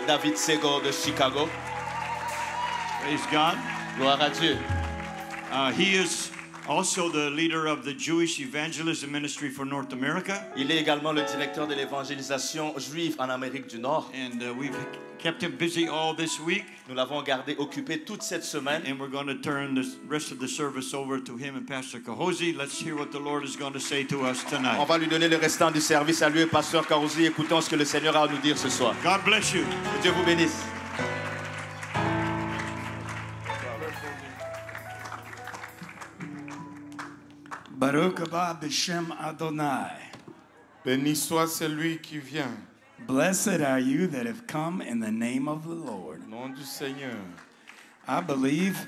David Segal de Chicago. Praise God. Gloire à Dieu. He is also the leader of the Jewish Evangelism Ministry for North America. Il est également le directeur de l'évangélisation juive en Amérique du Nord. And we've kept him busy all this week. Nous l'avons gardé occupé toute cette semaine. And we're going to turn the rest of the service over to him and Pastor Kahozi. Let's hear what the Lord is going to say to us tonight. On va lui donner le restant du service à lui et Pasteur Kahozi. Écoutons ce que le Seigneur a à nous dire ce soir. God bless you. Que Dieu vous bénisse. Baruch haba b'shem Adonai. Béni soit celui qui vient. Blessed are you that have come in the name of the Lord. Au nom du Seigneur. I believe,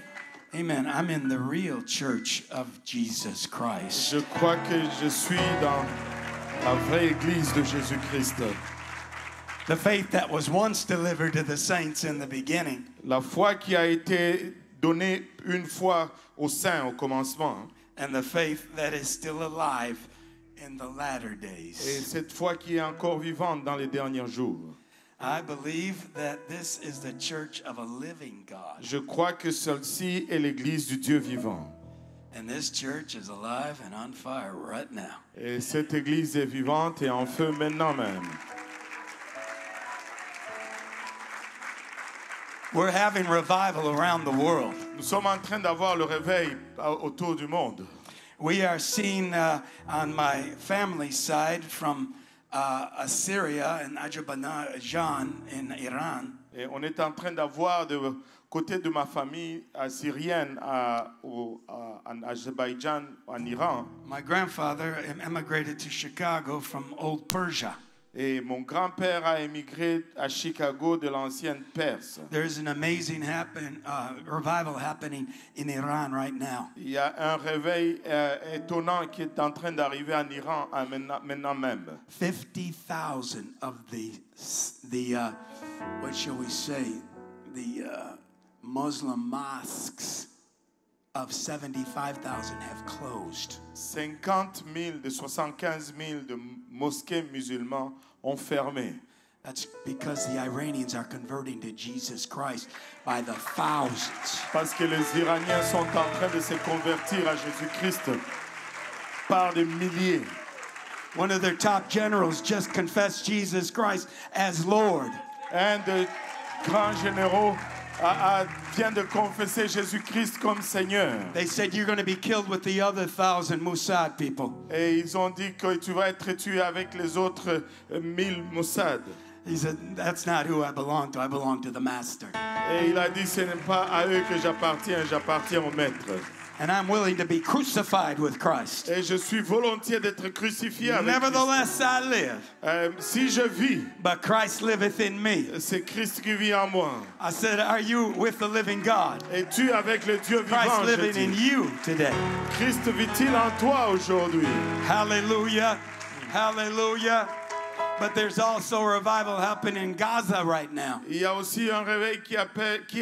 amen, I'm in the real church of Jesus Christ. Je crois que je suis dans la vraie église de Jésus-Christ. The faith that was once delivered to the saints in the beginning. La foi qui a été donnée une fois aux saints au commencement. And the faith that is still alive in the latter Et days. cette foi qui est encore vivante dans les derniers jours. I believe that this is the church of a living God. Je crois que celle-ci est l'église du Dieu vivant. And this church is alive and on fire right now. Et cette église est vivante et en feu maintenant même. We're having revival around the world. Nous sommes en train d'avoir le réveil autour du monde. We are seeing on my family side from Assyria and Azerbaijan in Iran. Et on est en train d'avoir de côté de ma famille syrienne en Azerbaïdjan, en Iran. My grandfather emigrated to Chicago from old Persia. Et mon grand-père a émigré à Chicago de l'ancienne Perse. There's an amazing revival happening in Iran right now. Il y a un réveil étonnant qui est en train d'arriver en Iran maintenant même. 50,000 of the what shall we say, the Muslim mosques of 75,000 have closed. 50 000 de 75 000 de mosquées musulmanes ont fermé. That's because the Iranians are converting to Jesus Christ by the thousands. Parce que les Iraniens sont en train de se convertir à Jésus-Christ par des milliers. One of their top generals just confessed Jesus Christ as Lord. Un des grands généraux vient de confesser Jésus-Christ comme Seigneur. They said you're going to be killed with the other 1,000 Mossad people. Et ils ont dit que tu vas être tué avec les autres 1000 Mossad. He said, that's not who I belong to. I belong to the master. Et il a dit, ce n'est pas à eux que j'appartiens, j'appartiens au Maître. And I'm willing to be crucified with Christ. Et je suis volontiers d'être crucifié avec Nevertheless, I live. Christ. Si je vis, But Christ liveth in me. c'est Christ qui vit en moi. I said, are you with the living God? Es-tu avec le Dieu vivant, Christ je living in dis. you today. Christ vit-il en toi aujourd'hui? Hallelujah. Hallelujah. But there's also a revival happening in Gaza right now. Il y a aussi un réveil qui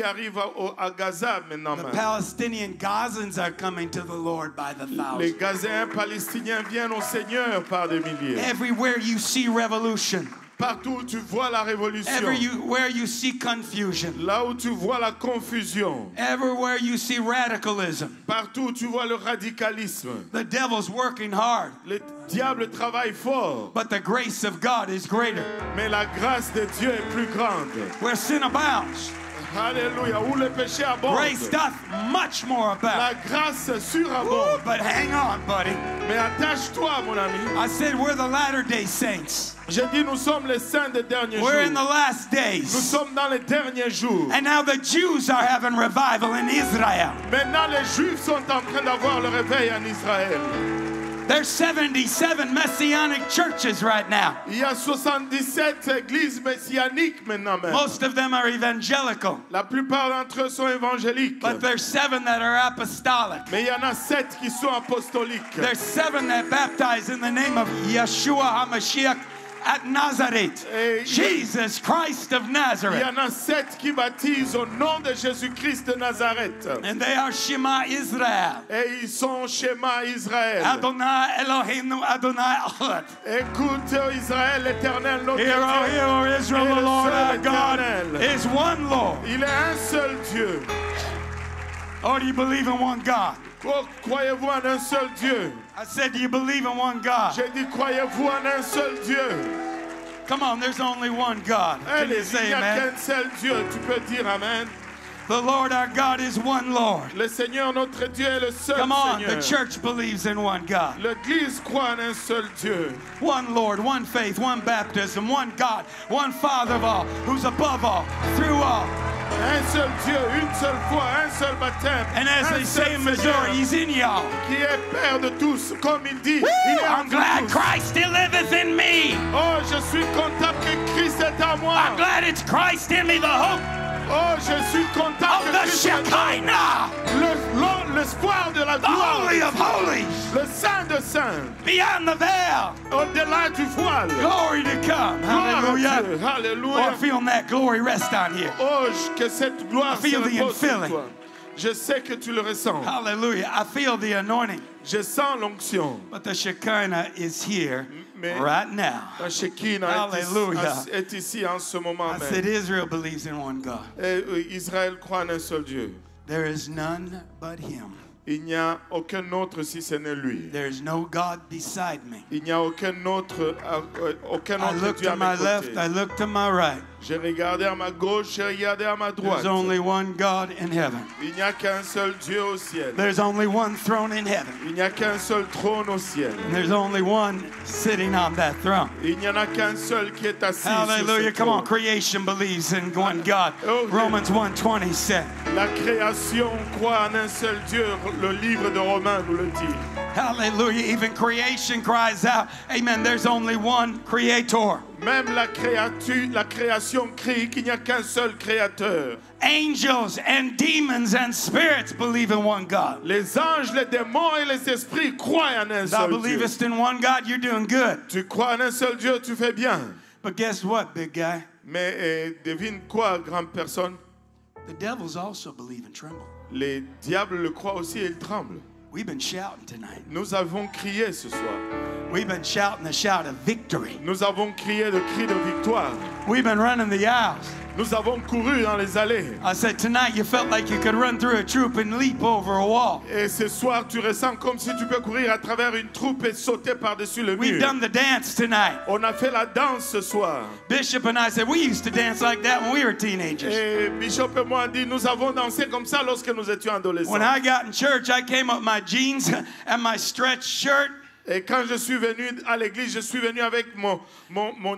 arrive à Gaza maintenant. The Palestinian Gazans are coming to the Lord by the Les thousands. Gazéens palestiniens viennent au Seigneur par des milliers. Everywhere you see revolution, Partout où tu vois la révolution, everywhere you see confusion, là où tu vois la confusion, everywhere you see radicalism, partout où tu vois le radicalisme, the devil's working hard, le diable travaille fort, but the grace of God is greater. mais la grâce de Dieu est plus grande. Where sin abounds, Alléluia, où le péché abonde, grace doth much more abound. la grâce Ooh, surabonde. but hang on, buddy. Mais attache-toi, mon ami. I said we're the latter-day saints. J'ai dit, nous sommes les saints des derniers We're in the jours. last Nous days. sommes dans les derniers jours. And now the Jews are having revival in Israel. Maintenant, les Juifs sont en train d'avoir le réveil en Israël. There's 77 messianic churches right now. Il y a 77 églises messianiques maintenant même. Most of them are evangelical, La plupart d'entre eux sont évangéliques. but there's 7 that are apostolic. Mais il y en a 7 qui sont apostoliques. There's 7 that baptize in the name of Yeshua HaMashiach at Nazareth. Et Jesus Christ of il y Nazareth. en a 7 qui baptisent au nom de Jésus-Christ de Nazareth. And they are Shema Israel. Et ils sont Shema Israël. Adonai Eloheinu Adonai Echad. Écoute Israël, l'Éternel, notre Hear, O Dieu. hear, O Israel, Et the le Lord seul our God. Éternel. is one Lord. Il est un seul Dieu. Oh, do you believe in one God? Oh, croyez-vous en un seul Dieu? I said, do you believe in one God? J'ai dit, croyez-vous en un seul Dieu? Come on, there's only one God. Can you Allez, il say n'y a amen? qu'un seul Dieu. Tu peux dire amen. The Lord our God is one Lord. Le Seigneur, notre Dieu, est le seul Come on, Seigneur. the church believes in one God. L'Église croit en un seul Dieu. One Lord, one faith, one baptism, one God, one Father of all, who's above all, through all. Un seul Dieu, une seule foi, un seul baptême. And as un they seul say in Missouri, Seigneur He's in y'all. qui est Père de tous, comme il dit. Il est en I'm glad tous. Christ still liveth in me. Oh, je suis content que Christ est en moi. I'm glad it's Christ in me, the hope Oh, je suis content of que the Christ est en moi. Shekinah, L'espoir de la the gloire. Holy of Holies, Le Saint de Saints. beyond the veil. Au-delà du voile. Glory to come. Gloire à Hallelujah. Dieu. Oh, Alléluia. I'm feeling that glory rest on here. Oh, que cette gloire I feel se the repose sur infilling. toi. Je sais que tu le ressens. Hallelujah. I feel the anointing. Je sens l'onction. But the Shekinah is here Mais right now. la Shekinah Hallelujah. est ici en ce moment I said même. Israel believes in one God. Et Israël croit en un seul Dieu. There is none but him. Il n'y a aucun autre si ce n'est lui. There is no God beside me. Il n'y a aucun autre I look Dieu to à my mes left, côtés. I look to my right. J'ai regardé à ma gauche, j'ai regardé à ma droite. There's only one God in heaven. Il n'y a qu'un seul Dieu au ciel. There's only one throne in heaven. Il n'y a qu'un seul trône au ciel. And there's only one sitting on that throne. Il n'y en a qu'un seul qui est assis Hallelujah. sur ce Come on, trône. creation believes in one God. Oh, yeah. Romans 1:20 said. La création croit en un seul Dieu. Le livre de Romains nous le dit. Hallelujah. Even creation cries out, amen, there's only one creator. Même la création crie qu'il n'y a qu'un seul créateur. Angels and demons and spirits believe in one God. Les anges, les démons et les esprits croient en un Thou seul Dieu. believest in one God, you're doing good. Tu crois en un seul Dieu, tu fais bien. But guess what, big guy? Mais devine quoi, grande personne? The devils also believe and tremble. Les diables le croient aussi et ils tremblent. We've been shouting tonight. Nous avons crié ce soir. We've been shouting the shout of victory. Nous avons crié le cri de victoire. We've been running the aisles. Nous avons couru dans les allées. I said tonight you felt like you could run through a troop and leap over a wall. Et ce soir, tu ressens comme si tu peux courir à travers une troupe et sauter par-dessus le We've mur. done the dance tonight. On a fait la danse ce soir. Bishop and I said we used to dance like that when we were teenagers. Et Bishop et moi, on dit, nous avons dansé comme ça lorsque nous étions adolescents. When I got in church, I came up with my jeans and my stretch shirt. Et quand je suis venu à l'église, je suis venu avec mon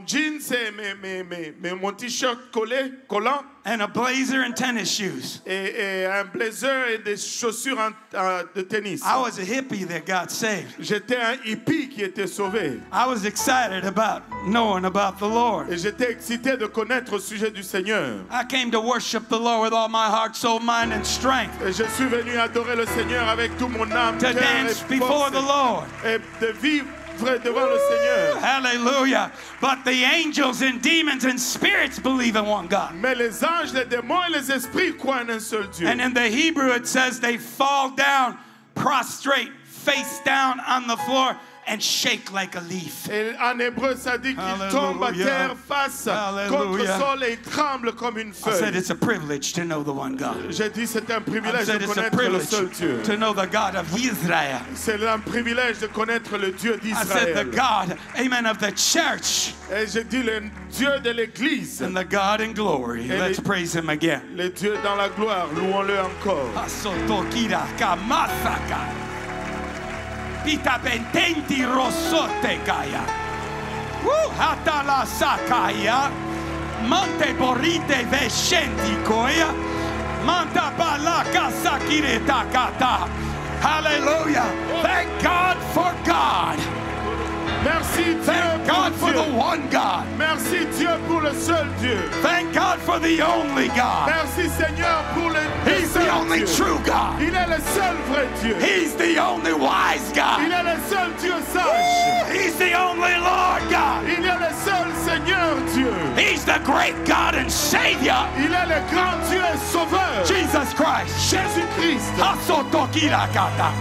jeans et mon t-shirt collant. And a blazer and tennis shoes. Et un blazer et des chaussures de tennis. I was a hippie that got saved. J'étais un hippie qui était sauvé. I was excited about knowing about the Lord. Et j'étais excité de connaître au sujet du Seigneur. I came to worship the Lord with all my heart, soul, mind, and strength. Et je suis venu adorer le Seigneur avec tout mon âme, To cœur dance et before the force. Lord. Et de vivre devant le Seigneur. Hallelujah. But the angels and demons and spirits believe in one God. Mais les anges, les démons et les esprits croient en un seul Dieu. And in the Hebrew it says they fall down, prostrate, face down on the floor, and shake like a leaf. Et en hébreu, ça dit qu'ils tombent à Hallelujah. terre face contre le Hallelujah. sol et ils tremblent comme une I said feuille. it's a privilege to know the one God. J'ai dit c'est un I privilège said de it's a connaître le seul privilege Dieu. to know the God of Israel. C'est un privilège de connaître le Dieu I said the d'Israël. God, amen, of the church Et j'ai dit le Dieu de l'Église. and the God in glory. Et Let's les- praise him again. Le Dieu dans la gloire, louons-le encore. Asotokira kamasaka. Pita bententi rosote kaya. Hatala sakaya. Monte borite vescenti koya. Manta balaka sakire takata. Hallelujah. Thank God for God. Merci Dieu Thank pour God for the Dieu. one God. Merci Dieu pour le seul Dieu. Thank God for the only God. Merci Seigneur pour le He's the seul only Dieu. true God. Il est le seul vrai Dieu. He's the only wise Il God. est le seul Dieu sage. He's the only Lord God. Il est le seul Seigneur Dieu. He's the great God and Savior, Il est le grand Dieu et sauveur. Jesus Christ. Jésus-Christ. Hasotokirakata.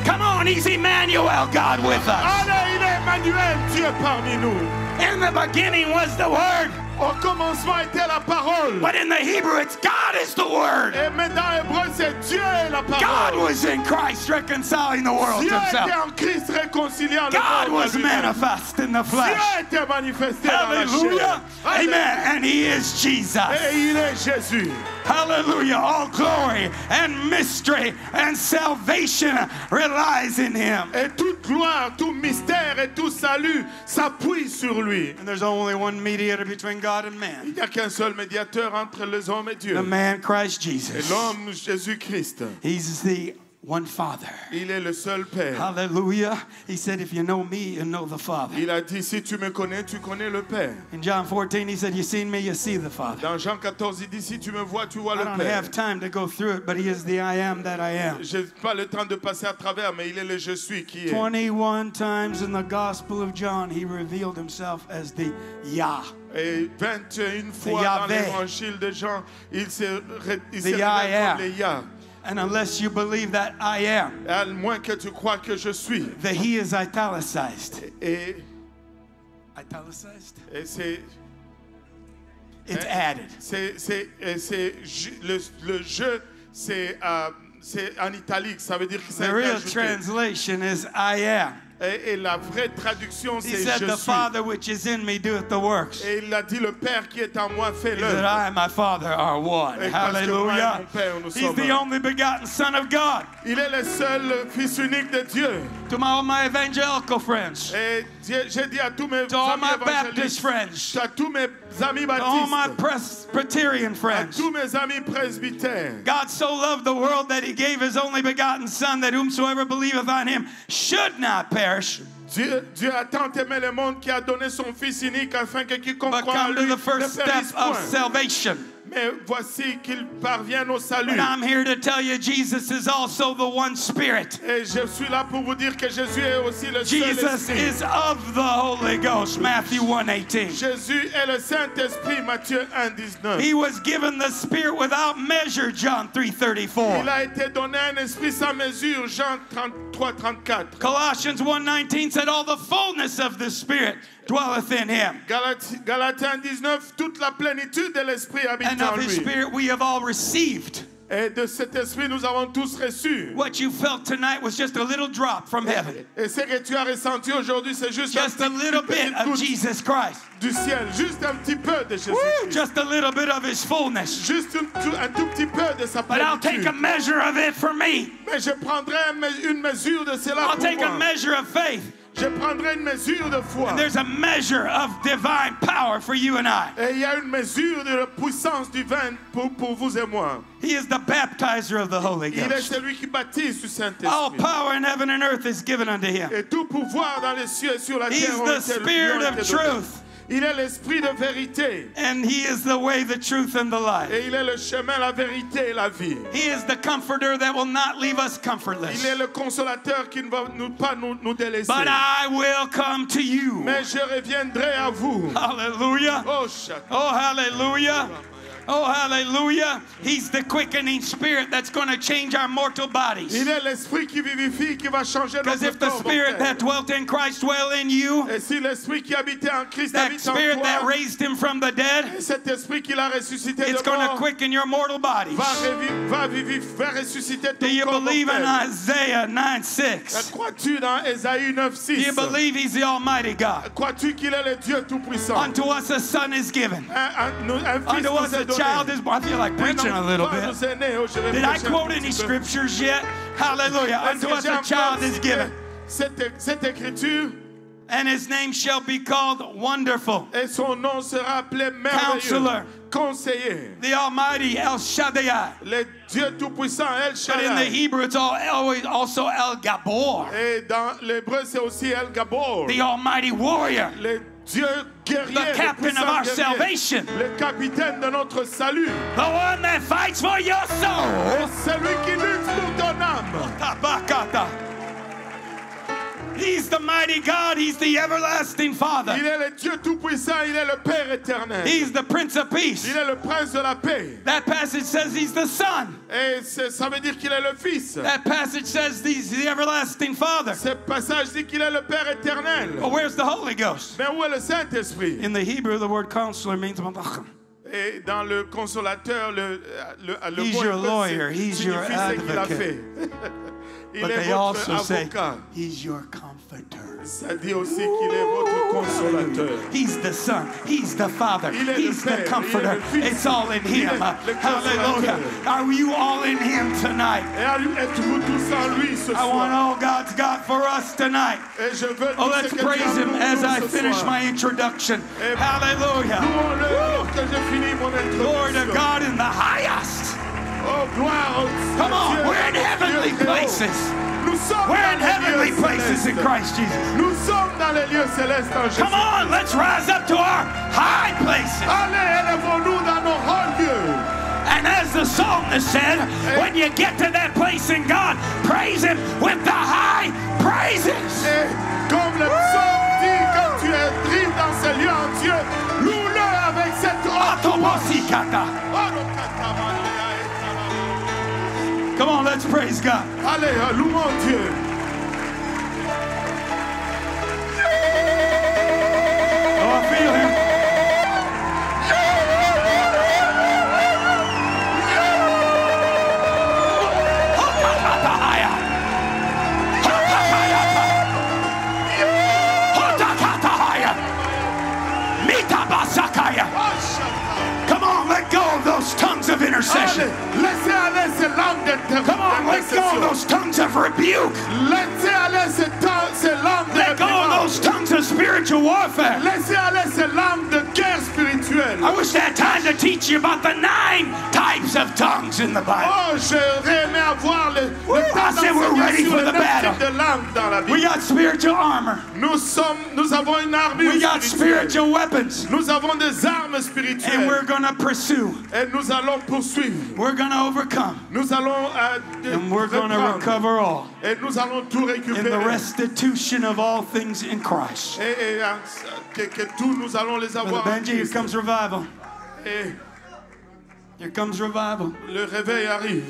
Come on, he's Emmanuel, God with us. Allez, il est Emmanuel, Dieu parmi nous. In the beginning was the Word, Au commencement était la parole. But in the Hebrew, it's God is the Word. Et maintenant, en hébreu, c'est Dieu est la God parole. was in Christ reconciling the world Dieu to himself. était en Christ réconciliant le God monde à was lui-même. manifest in the Dieu flesh. était manifesté dans la Hallelujah. chair. Amen. And he is Jesus. Et il est Jésus. Hallelujah. All glory and mystery and salvation relies in him. Et toute gloire, tout mystère et tout salut s'appuie sur lui. And there's only one mediator between God and Il man. n'y a qu'un seul médiateur entre les hommes et Dieu. The man Christ Et Jesus. l'homme Jésus-Christ. He's the one Father. Il est le seul Père. Hallelujah. He said, if you know me, you know the Father. Il a dit, si tu me connais, tu connais le Père. In John 14, he said, you seen me, you see the Father. Dans Jean 14, il dit, si tu me vois, tu vois I le don't Père. have time to go through it, but he is the I am that I am. Je n'ai pas le temps de passer à travers, mais il est le je suis qui est. 21 times in the Gospel of John, he revealed himself as the Yah. Et 21 fois dans Yahweh. l'évangile de Jean, il s'est The révélé I am. comme le Yah. And unless you believe that I am, À moins que tu crois que je suis. the he is italicized. Et Italicized? c'est It's added. le jeu, c'est en italique, ça veut dire que c'est The real ajouté. translation is I am. Et la vraie traduction, He c'est said, je the suis. Father which is in me doeth the works. Et il a dit, le Père qui est en moi fait He said, l'œuvre. I and my Father are one. Et parce que moi et Hallelujah. mon Père, nous He's sommes the un. only begotten Son of God. Il est le seul Fils unique de Dieu. To all my evangelical friends, Et j'ai dit à tous mes to all amis my Baptist évangélistes, friends, à tous mes amis to all my baptistes, Presbyterian à friends, tous mes amis presbytères. God so loved the world that he gave his only begotten Son, that whomsoever believeth on him should not perish, Dieu a tant aimé le monde qui a donné son Fils unique afin que quiconque but croit en come to lui the ne first périsse step of point. salvation. Mais voici qu'il parvient au salut. And I'm here to tell you, Jesus is also the one Spirit. Et je suis là pour vous dire que Jésus est aussi le Jesus Saint-Esprit. is of the Holy Ghost, Matthew 1:18. Jésus est le Saint-Esprit, Matthieu 1,19. He was given the Spirit without measure, John 3:34. Il a été donné un esprit sans mesure, Jean 33, 34. Colossians 1:19 said, all the fullness of the Spirit dwelleth in him. Galatiens 19, toute la plénitude de l'esprit habite And en of his lui. Spirit we have all received. Et de cet esprit, nous avons tous reçu. What you felt tonight was just a little drop from heaven. Et ce que tu as ressenti aujourd'hui, c'est juste Just a little bit of Jesus Christ. du ciel, juste un petit peu de Woo, Jésus. just a little bit of his fullness. Juste un tout petit peu de sa But I'll take a plénitude. measure of it for me. Mais je prendrai une mesure de cela I'll pour take a moi. measure of faith. Je prendrai une mesure de foi. And there's a measure of divine power for you and I. Et il y a une mesure de la puissance divine pour vous et moi. He is the baptizer of the Holy Il est Ghost. celui qui baptise du All Saint-Esprit. power in heaven and earth is given unto him. Et tout pouvoir dans les cieux et sur la He's terre ont the été- lui Spirit ont of été donnés. truth. Il est l'esprit de vérité. And he is the way, the truth, and the life. Et il est le chemin, la vérité et la vie. He is the comforter that will not leave us comfortless. Il est le consolateur qui ne va pas nous délaisser. But I will come to you. Mais je reviendrai à vous. Hallelujah. Oh, chacun. Oh, hallelujah. Oh, hallelujah. He's the quickening spirit that's going to change our mortal bodies. Il est l'esprit qui vivifie, qui va changer Because notre if the corps spirit mortel. that dwelt in Christ dwell in you, Et si l'esprit qui habitait en Christ that habite en spirit that toi, raised him from the dead, et cet esprit qu'il a ressuscité it's de going to mort, quicken your mortal bodies. va ressusciter Do ton you corps believe in mortel. Isaiah 9:6? Crois-tu dans Ésaïe 9, Do 6? you believe he's the Almighty God? Crois-tu qu'il est le Dieu Tout-Puissant? Unto us a son is given. Un fils Unto nous us est a donné. child is born. I feel like Un preaching a little enfant bit. nous est né. Oh, je vais Did I prêcher un quote petit any peu. scriptures yet? Hallelujah. Est-ce Unto que us j'ai a encore child is cité given. cette écriture? And his name shall be called Wonderful, Et son nom sera appelé merveilleux, Counselor. conseiller, the Almighty El Shaddai. le Dieu Tout-Puissant, El But in the Shaddai. Hebrew, it's always also El Gabor, Et dans l'hébreu, c'est aussi El Gabor, the Almighty Warrior, le Dieu guerrier, the le captain of puissant our guerrier, salvation, le capitaine de notre salut, the one that fights for your soul. celui qui lutte pour ton âme. Tabakata. He's the mighty God. He's the everlasting Father. Il est le Dieu tout-puissant, il est le Père éternel. He's the Prince of Peace. Il est le Prince de la paix. That passage says he's the Son. Et ça veut dire qu'il est le Fils. That passage says he's the everlasting Father. Ce passage dit qu'il est le Père éternel. Well, where's the Holy Ghost? Mais où est le Saint-Esprit? In the Hebrew, the word counselor means Et dans le consolateur, le he's mot your hébreu lawyer, he's your signifie ce qu'il a advocate. fait. Il but est they votre also say avocat. he's your comforter. Ça dit aussi qu'il est votre consolateur. He's the Son. He's the Father. Il est He's le the Père, comforter. il est le Fils, It's all in il est Him. le Hallelujah. consolateur. Are you all in Him tonight? Et êtes-vous tous en lui ce I want soir? all God's got for us tonight. Et je veux Oh, tout ce let's que Dieu praise a Him pour as nous I ce finish soir. my introduction. Et Hallelujah. louons-le alors que je finis mon Glory to introduction. God in the highest. Oh, gloire au Come on, Dieu, we're in Dieu heavenly très haut. places. Nous sommes We're dans in les heavenly lieux places in célestes. Christ Jesus. Nous sommes dans les lieux célestes en Jésus. Come on, let's rise up to our high places. Allez, élevons-nous dans nos hauts lieux. And as the psalmist said, when you get to that place in God, praise Him with the high praises. Et comme le psaume dit, quand tu arrives dans ce lieu en Dieu, loue-le avec cette haute voix. Atomosikata. Oh, le katamalea et Come on, let's praise God. talaba. Allez, louons Dieu. Oh, I feel Him. Hotakatahaya. Hotakayata. Hotakatahaya. Mitabasakaya. Oh, Shaddai. Come on, let go of those tongues of intercession. Allez, laissez aller ces langues Come on, let go of d'intercession. those tongues of rebuke. Laissez aller ces langues de Let go of réprimande. those tongues of spiritual warfare. Laissez aller ces langues de guerre spirituelle. I wish I had time to teach you about the 9 types of tongues in the Bible. Oh, j'aurais aimé avoir le I temps said we're d'enseigner ready sur for les the 9 battle. types de langues dans la We Bible. got spiritual armor. Nous avons une armure We got spirituelle. spiritual weapons. Nous avons des armes And spirituelles. we're going to pursue. Et nous allons poursuivre. We're going to overcome. Nous allons And we're going to reprendre. recover all Et nous allons tout in the récupérer. restitution of all things in Christ. Et que tout nous allons les Brother avoir. en Benji, here Christ. comes revival. Et Here comes revival. le réveil arrive.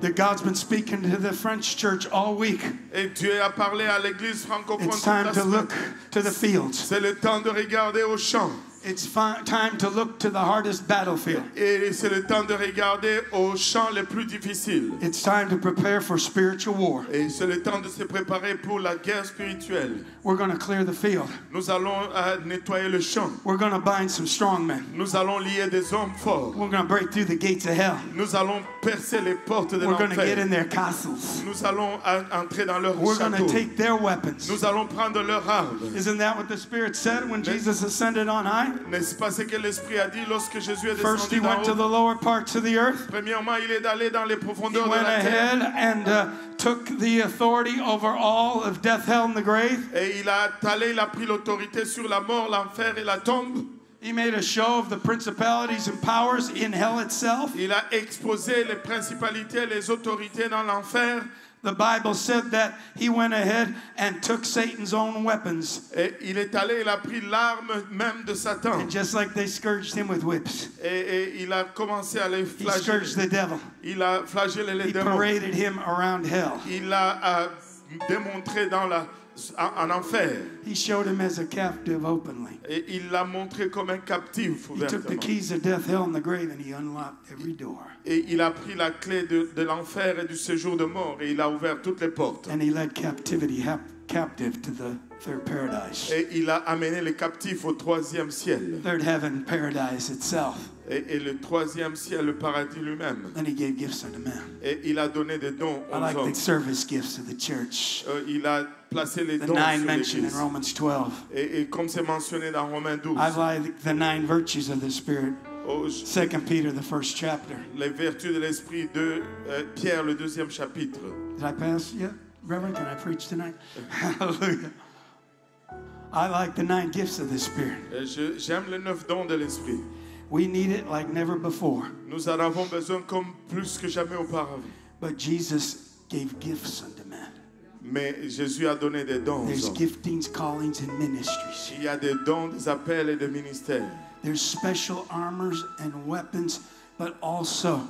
That God's been speaking to the French church all week. Et Dieu a parlé à l'église francophone. It's toute la time to semaine. look to the fields. C'est le temps de regarder au champ. It's time to look to the hardest battlefield. Et c'est le temps de regarder aux champs les plus difficiles. It's time to prepare for spiritual war. Et c'est le temps de se préparer pour la guerre spirituelle. We're going to clear the field. Nous allons nettoyer le champ. We're going to bind some strong men. Nous allons lier des hommes forts. We're going to break through the gates of hell. Nous allons percer les portes de We're going to get l'enfer. in their castles. Nous allons entrer dans leur We're going to château. take their weapons. Nous allons prendre leurs armes. Isn't that what the Spirit said when Jesus ascended on high? N'est-ce pas ce que l'Esprit a dit lorsque Jésus est First, he descendu d'en went to haut? the lower parts of the earth. Premièrement, il est allé dans les He profondeurs de went la terre. ahead and took the authority over all of death, hell, and the grave. Et il a pris l'autorité sur la mort, l'enfer et la tombe. He made a show of the principalities and powers in hell itself. Il a exposé les principalités, les autorités dans l'enfer. The Bible said that he went ahead and took Satan's own weapons. Et il est allé, il a pris l'arme même de Satan. And just like they scourged him with whips, Et il a commencé à les he scourged the flageller. devil. Il a flagellé les He démons. paraded him around hell. Il a démontré en enfer. He showed him as a captive openly. Et il l'a montré comme un captif He took the ouvertement. keys of death, hell, and the grave, and he unlocked every door. Et il a pris la clé de l'enfer et du séjour de mort. Et il a ouvert toutes les portes. And he led captivity captive to the third paradise. Et il a amené les captifs au troisième ciel. Third heaven, paradise itself. Et le troisième ciel, le paradis lui-même. Then he gave gifts unto men. Et il a donné des dons I aux like hommes. the service gifts of the church. Il a placé les The dons 9 sur mentioned in l'église. Romans 12. Et comme c'est mentionné dans Romains 12, I like the 9 virtues of the Spirit. 2 Peter, the first chapter. les vertus de l'esprit de Pierre, le deuxième chapitre. Did I pass yet? Reverend, can I preach tonight? Hallelujah. I like the 9 gifts of the Spirit. J'aime les 9 dons de l'esprit. We need it like never before. Nous en avons besoin comme plus que jamais auparavant. But Jesus gave gifts unto men. Mais Jésus a donné des dons aux There's hommes. giftings, callings, and ministries. Il y a des dons, des appels et des ministères. There's special armors and weapons, but also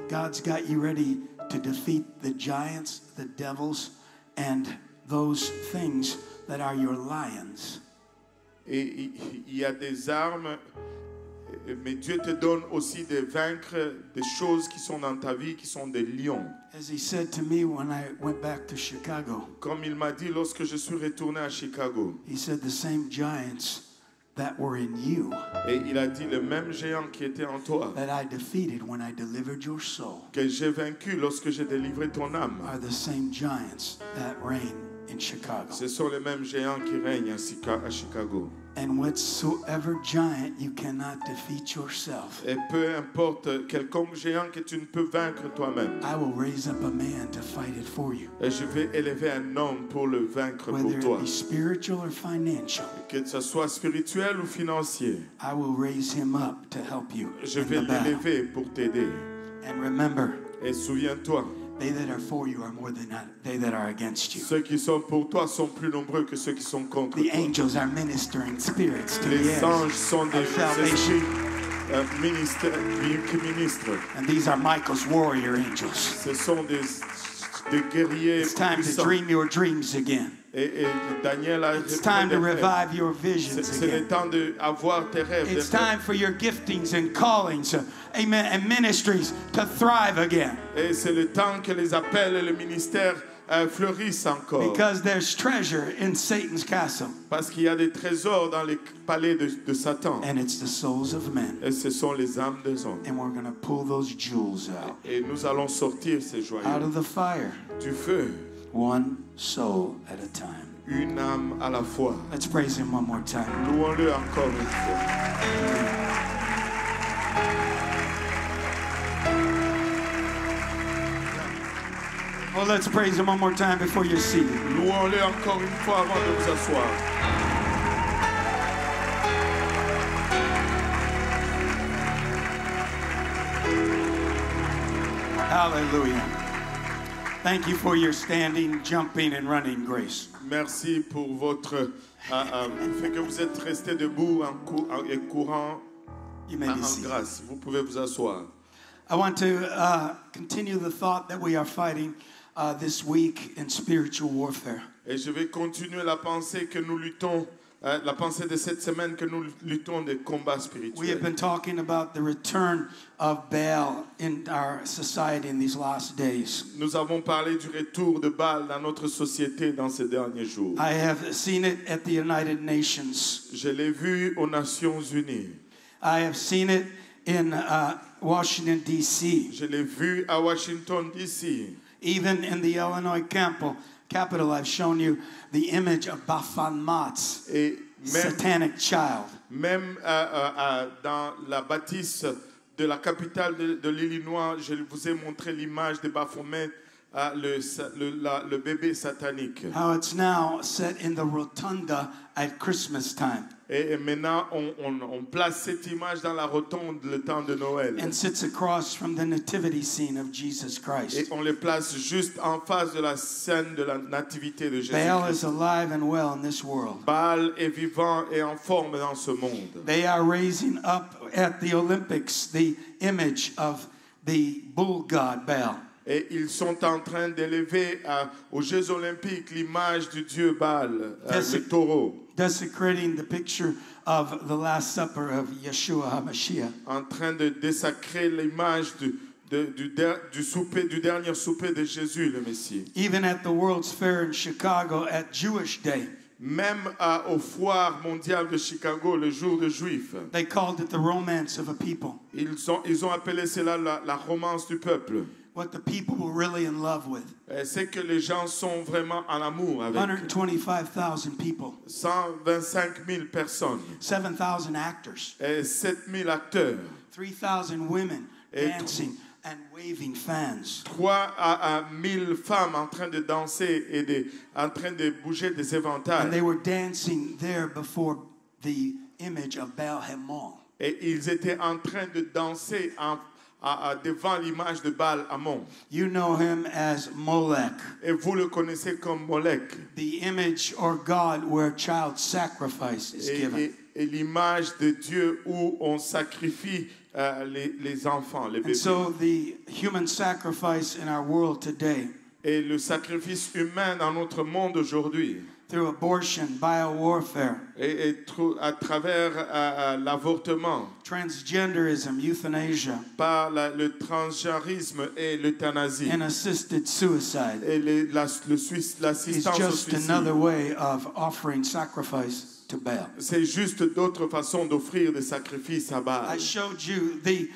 God's got you ready to defeat the giants, the devils, and those things that are your lions. Et il y a des armes, mais Dieu te donne aussi de vaincre des choses qui sont dans ta vie, qui sont des lions. As he said to me when I went back to Chicago, Comme il m'a dit lorsque je suis retourné à Chicago. he said the same giants that were in you Et il a dit, le même géant qui était en toi, that I defeated when I delivered your soul que j'ai vaincu lorsque j'ai délivré ton âme. are the same giants that reign in Chicago. Ce sont les mêmes géants qui règnent à Chicago. And whatsoever giant you cannot defeat yourself, Et peu importe quelconque géant que tu ne peux vaincre toi-même. I will raise up a man to fight it for you. Et je vais élever un homme pour le vaincre pour Whether toi. it be spiritual or financial, Que ce soit spirituel ou financier, I will raise him up to help you je in vais the battle. l'élever pour t'aider. And remember, Et souviens-toi, they that are for you are more than they that are against you. ceux qui sont pour toi sont plus nombreux que ceux qui sont contre The toi. angels are ministering spirits to the Les heirs anges sont des of salvation. esprits qui ministrent. And these are Michael's warrior angels. Ce sont des guerriers It's time to puissants. dream your dreams again. Et Daniel a It's fait time des to rêves. revive your visions C'est le again. temps d'avoir tes rêves. It's de faire- time for your giftings and callings, amen, and ministries to thrive again. Et c'est le temps que les appels et le ministère fleurissent encore. Because there's treasure in Satan's castle, Parce qu'il y a des trésors dans les palais de Satan. and it's the souls of men. Et ce sont les âmes des hommes. And we're going to pull those jewels out Et nous allons sortir ces of joyaux the fire, du feu, one soul at a time. une âme à la fois. Let's praise him one more time. Louons-le encore une fois. Oh, let's praise him one more time before you're seated. Louons-le encore une fois avant de vous asseoir. Hallelujah. Thank you for your standing, jumping, and running grace. Merci pour votre fait que vous êtes resté debout et courant You may en be seated. grâce. Vous pouvez vous asseoir. I want to continue the thought that we are fighting this week in spiritual warfare. Et je vais continuer la pensée que nous luttons, la pensée de cette semaine que nous luttons des combats We have spirituels. been talking about the return of Baal in our society in these last days. Nous avons parlé du retour de Baal dans notre société dans ces derniers jours. I have seen it at the United Nations. Je l'ai vu aux Nations Unies. I have seen it in Washington, D.C., Je l'ai vu à Washington, D.C. even in the Illinois capital. I've shown you the image of Baphomet, Et même, satanic child. même dans la bâtisse de la capitale de l'Illinois, je vous ai montré l'image de Baphomet, le bébé satanique. How it's now set in the rotunda at Christmas time Et maintenant, on place cette image dans la rotonde le temps de Noël. and sits across from the nativity scene of Jesus Et Christ. on les place juste en face de la scène de la nativité de Baal Jésus-Christ. is alive and well in this world. Baal est vivant et en forme dans ce monde. They are raising up at the Olympics the image of the bull god Baal. Et ils sont en train d'élever aux Jeux Olympiques l'image du dieu Baal, Yes, le taureau, Desecrating the picture of the Last Supper of Yeshua HaMashiach. en train de désacrer l'image du dernier souper de Jésus, le Messie. Even at the World's Fair in Chicago at Jewish Day, Même au foire mondiale de Chicago, le jour de Juifs, they called it the romance of a people. ils ont appelé cela la romance du peuple. What the people were really in love with. C'est que les gens sont vraiment en amour avec 125,000 people, 125 000 personnes, 7,000 actors, 7 000 acteurs, 3,000 women Et dancing and waving fans. 3 à 1000 femmes en train de danser et en train de bouger des And they éventails. were dancing there before the image of Baal Hamon. Et ils étaient en train de danser devant l'image de Baal Amon. You know him as Molech, Et vous le connaissez comme Molech. the image or God where child sacrifice is given. Et l'image de Dieu où on sacrifie les enfants, les And bébés. so the human sacrifice in our world today, Et le sacrifice humain dans notre monde aujourd'hui, through abortion, biowarfare, et à travers l'avortement, transgenderism, euthanasia, par le transgenrisme et l'euthanasie, and assisted suicide, et is l'assistance au just suicide. another way of offering sacrifice to Baal. C'est juste d'autres façons d'offrir des sacrifices à I Baal. showed you the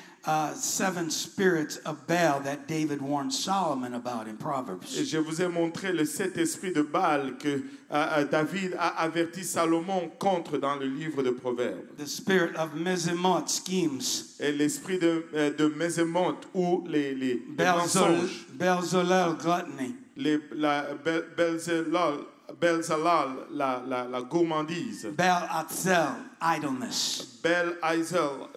7 spirits of Baal that David warned Solomon about in Et Proverbs. je vous ai montré le 7 esprits de Baal que David a averti Salomon contre dans le livre de Proverbes. The spirit of Mezimoth, schemes. Et l'esprit de Mésémonte ou les mensonges, Belzalel, gluttony. Belzalal, la gourmandise, Baal Atzel, idleness. Bel-Azel,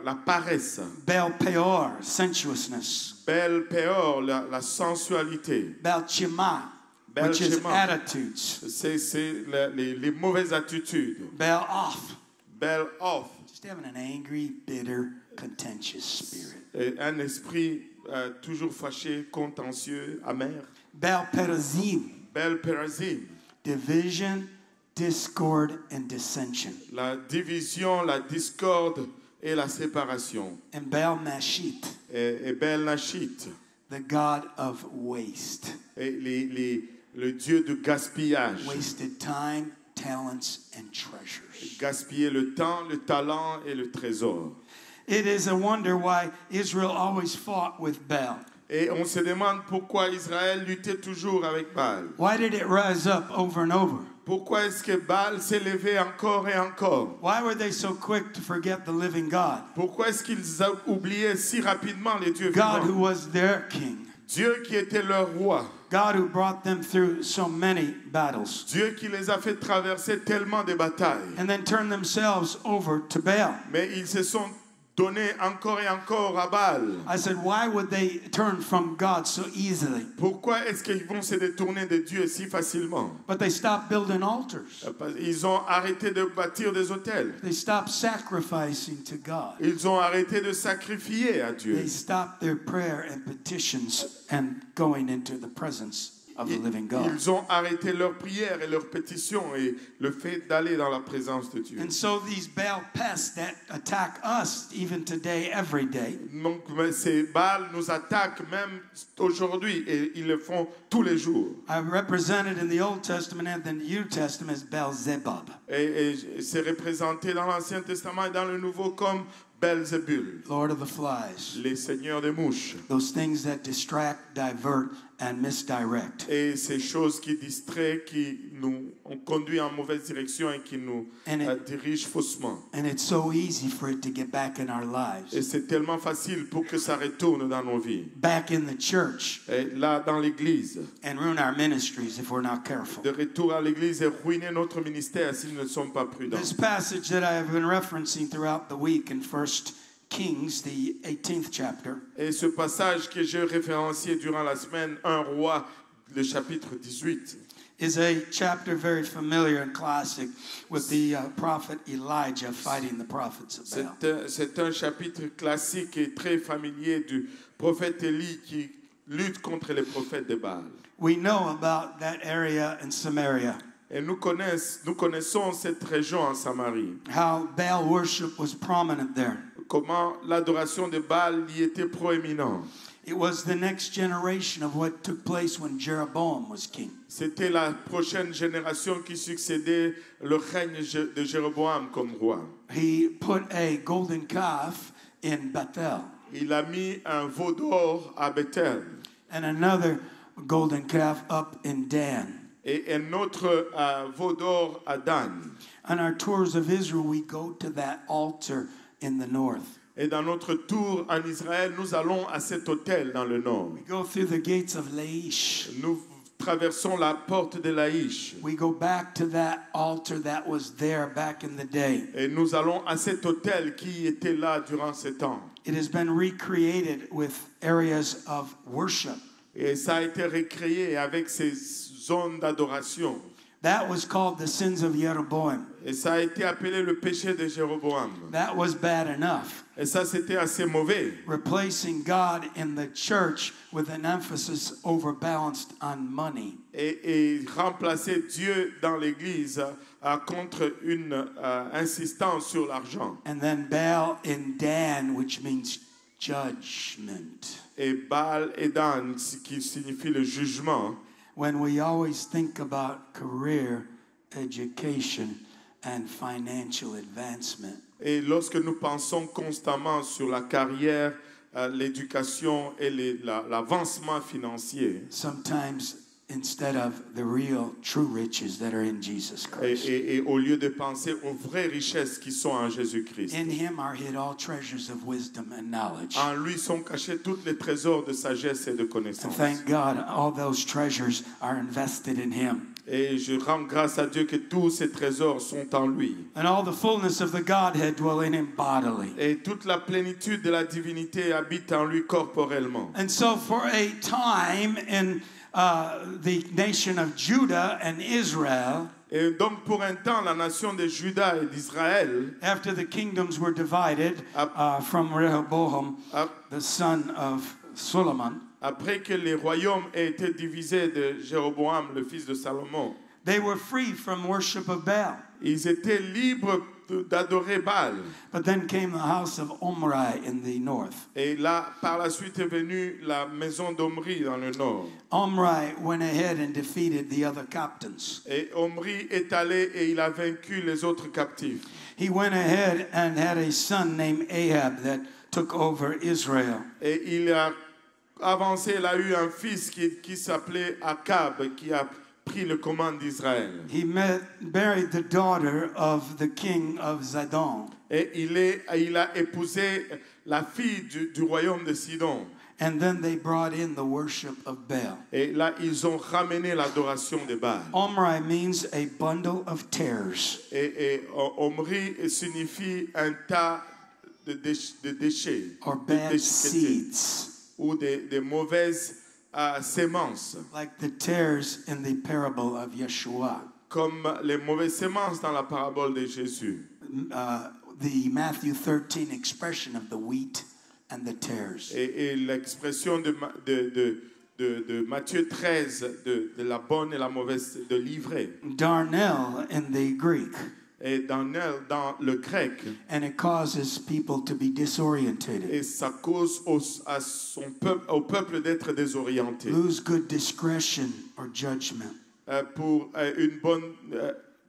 la paresse, Baal Peor, sensuousness. Bel-Péor, la sensualité. Baal Shema, which is Bel-Shema. attitudes. C'est les mauvaises attitudes. Baal Off, Bel-Off, just having an angry, bitter, contentious spirit. et un esprit toujours fâché, contentieux, amer. Baal Perazim, Bel-Pérazim, division, discord, and dissension. la division, la discorde et la séparation. And Baal Mashit, Et Bel-Nashit, the god of waste. et le dieu du gaspillage. Wasted time, talents, and treasures. Gaspiller le temps, le talent et le trésor. It is a wonder why Israel always fought with Baal. Et on se demande pourquoi Israël luttait toujours avec Baal. Why did it rise up over and over? Pourquoi est-ce que Baal s'est levé encore et encore? Why were they so quick to forget the living God? Pourquoi est-ce qu'ils ont oublié si rapidement les dieux God who vivants? was their king. Dieu qui était leur roi. God who brought them through so many battles. Dieu qui les a fait traverser tellement de batailles. And then turned themselves over to Baal. Mais ils se sont donnés encore et encore à Baal. I said, why would they turn from God so easily? Pourquoi est-ce qu'ils vont se détourner de Dieu si facilement? But they stopped building altars. Ils ont arrêté de bâtir des autels. They stopped sacrificing to God. Ils ont arrêté de sacrifier à Dieu. They stopped their prayer and petitions and going into the presence of the living God. Ils ont arrêté leurs prières et leurs pétitions et le fait d'aller dans la présence de Dieu. And so these Baal pests that attack us even today, every day, Donc ces Baal nous attaquent même aujourd'hui et ils le font tous les jours. are represented in the Old Testament and the New Testament as Beelzebub. Et c'est représenté dans l'Ancien Testament et dans le Nouveau comme Belzébul, Lord of the flies. les seigneurs des mouches. Those things that distract, divert, and misdirect. Et ces choses qui distraient, qui nous ont conduit en mauvaise direction et qui nous dirigent faussement. And it's so easy for it to get back in our Et lives. c'est tellement facile pour que ça retourne dans nos vies. Back in the church Et là, dans l'Église, and ruin our ministries if we're not careful. de retour à l'Église et ruiner notre ministère si nous ne sommes pas prudents. This passage that I have been referencing throughout the week in 1 Kings, the 18th chapter, Et ce passage que j'ai référencié durant la semaine, 1 Roi, le chapitre 18, is a chapter very familiar and classic with the prophet Elijah fighting the prophets of Baal. c'est un chapitre classique et très familier du prophète Élie qui lutte contre les prophètes de Baal. We know about that area in Samaria, Et nous connaissons cette région en Samarie. how Baal worship was prominent there. Comment l'adoration de Baal y était proéminente. It was the next generation of what took place when Jeroboam was king. C'était la prochaine génération qui succédait le règne de Jéroboam comme roi. He put a golden calf in Bethel Il a mis un veau d'or à Bethel and another golden calf up in Dan. et un autre veau d'or à Dan. On our tours of Israel, we go to that altar in the north. Et dans notre tour en Israël, nous allons à cet hôtel dans le nord. We go through the gates of Laish. Nous traversons la porte de Laïch. We go back to that altar that was there back in the day. Et nous allons à cet hôtel qui était là durant ce temps. It has been recreated with areas of worship. Et ça a été recréé avec ces zones d'adoration. That was called the sins of Jeroboam. Et ça a été appelé le péché de Jéroboam. That was bad enough. Et ça, c'était assez mauvais. Replacing God in the church with an emphasis overbalanced on money. Et remplacer Dieu dans l'Église contre une insistance sur l'argent. And then Baal in Dan, which means judgment. Et Baal et Dan, ce qui signifie le jugement. When we always think about career, education, and financial advancement. Et lorsque nous pensons constamment sur la carrière, l'éducation et l'avancement financier, Sometimes instead of the real true riches that are in Jesus Christ. et au lieu de penser aux vraies richesses qui sont en Jésus-Christ. In him are hid all treasures of wisdom and knowledge. En lui sont cachés tous les trésors de sagesse et de And connaissance. thank God all those treasures are invested in him. Et je rends grâce à Dieu que tous ces trésors sont en lui. And all the fullness of the Godhead dwell in him bodily. Et toute la plénitude de la divinité habite en lui corporellement. And so for a time in the nation of Judah and Israel, Et donc pour un temps, la nation de Juda et d'Israël, after the kingdoms were divided from Rehoboam, the son of Solomon, après que les royaumes aient été divisés de Jéroboam, le fils de Salomon, they were free from worship of Baal. ils étaient libres d'adorer Baal. But then came the house of Omri in the north. Et là, par la suite est venue la maison d'Omri dans le nord. Omri went ahead and defeated the other captains. Et Omri est allé et il a vaincu les autres captifs. He went ahead and had a son named Ahab that took over Israel. Et il a avancé, il a eu un fils qui s'appelait Akab, qui a pris le commande d'Israël. He married the daughter of the king of Zidon. Et il a épousé la fille du royaume de Sidon. And then they brought in the worship of Baal. Et là, ils ont ramené l'adoration de Baal. Omri means a bundle of tares. Et Omri signifie un tas de déchets, Or de bad seeds. ou des mauvaises semences, Like the tares in the parable of Yeshua. comme les mauvaises semences dans la parabole de Jésus. The Matthew 13 expression of the wheat and the tares. Et l'expression de Matthieu 13, de la bonne et la mauvaise, de l'ivraie. Darnel in the Greek. Et dans le grec, And it causes people to be disorientated. et ça cause au peuple d'être désorienté Lose good discretion or judgment. pour une bonne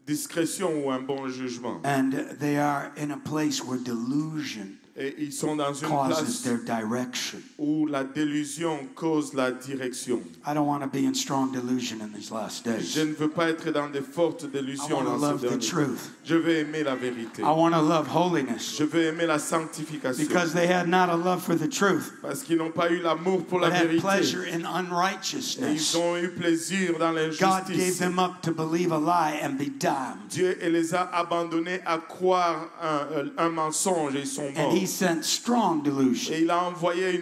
discrétion ou un bon jugement. And they are in a place where delusion Et ils sont dans une causes place their direction. où la délusion cause la direction. I don't want to be in strong delusion in these last days. Je ne veux pas être dans des fortes I délusions want to dans love ce the dernier. truth. Je veux aimer la vérité. I want to love holiness. Je veux aimer la sanctification. Because they had not a love for the truth, Parce qu'ils n'ont pas eu l'amour pour la but had vérité. pleasure in Et unrighteousness. ils ont eu plaisir dans God gave l'injustice. them up to believe a lie and be damned. Dieu les a abandonnés à croire un mensonge et ils sont morts. And he sent strong delusion. Et il a envoyé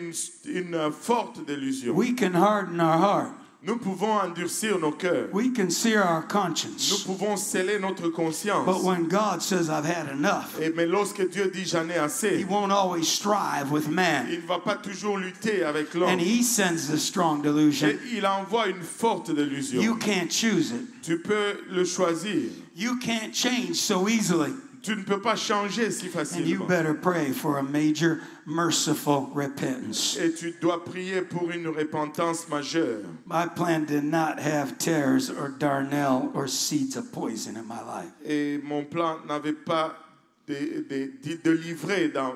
une forte délusion. We can harden our heart. Nous pouvons endurcir nos cœurs. We can sear our Nous conscience. pouvons sceller notre conscience. But when God says, I've had enough, Mais lorsque Dieu dit j'en ai he assez, won't always strive with man. il ne va pas toujours lutter avec l'homme. And he sends the strong Et delusion. il envoie une forte délusion. You can't choose it. Tu peux le choisir. You can't change so easily. Tu ne peux pas changer si And you facilement. better pray for a major, merciful repentance. Et tu dois prier pour une repentance majeure. I plan to not have tares or darnel or seeds of poison in my life. Et mon plan n'avait pas de livrer dans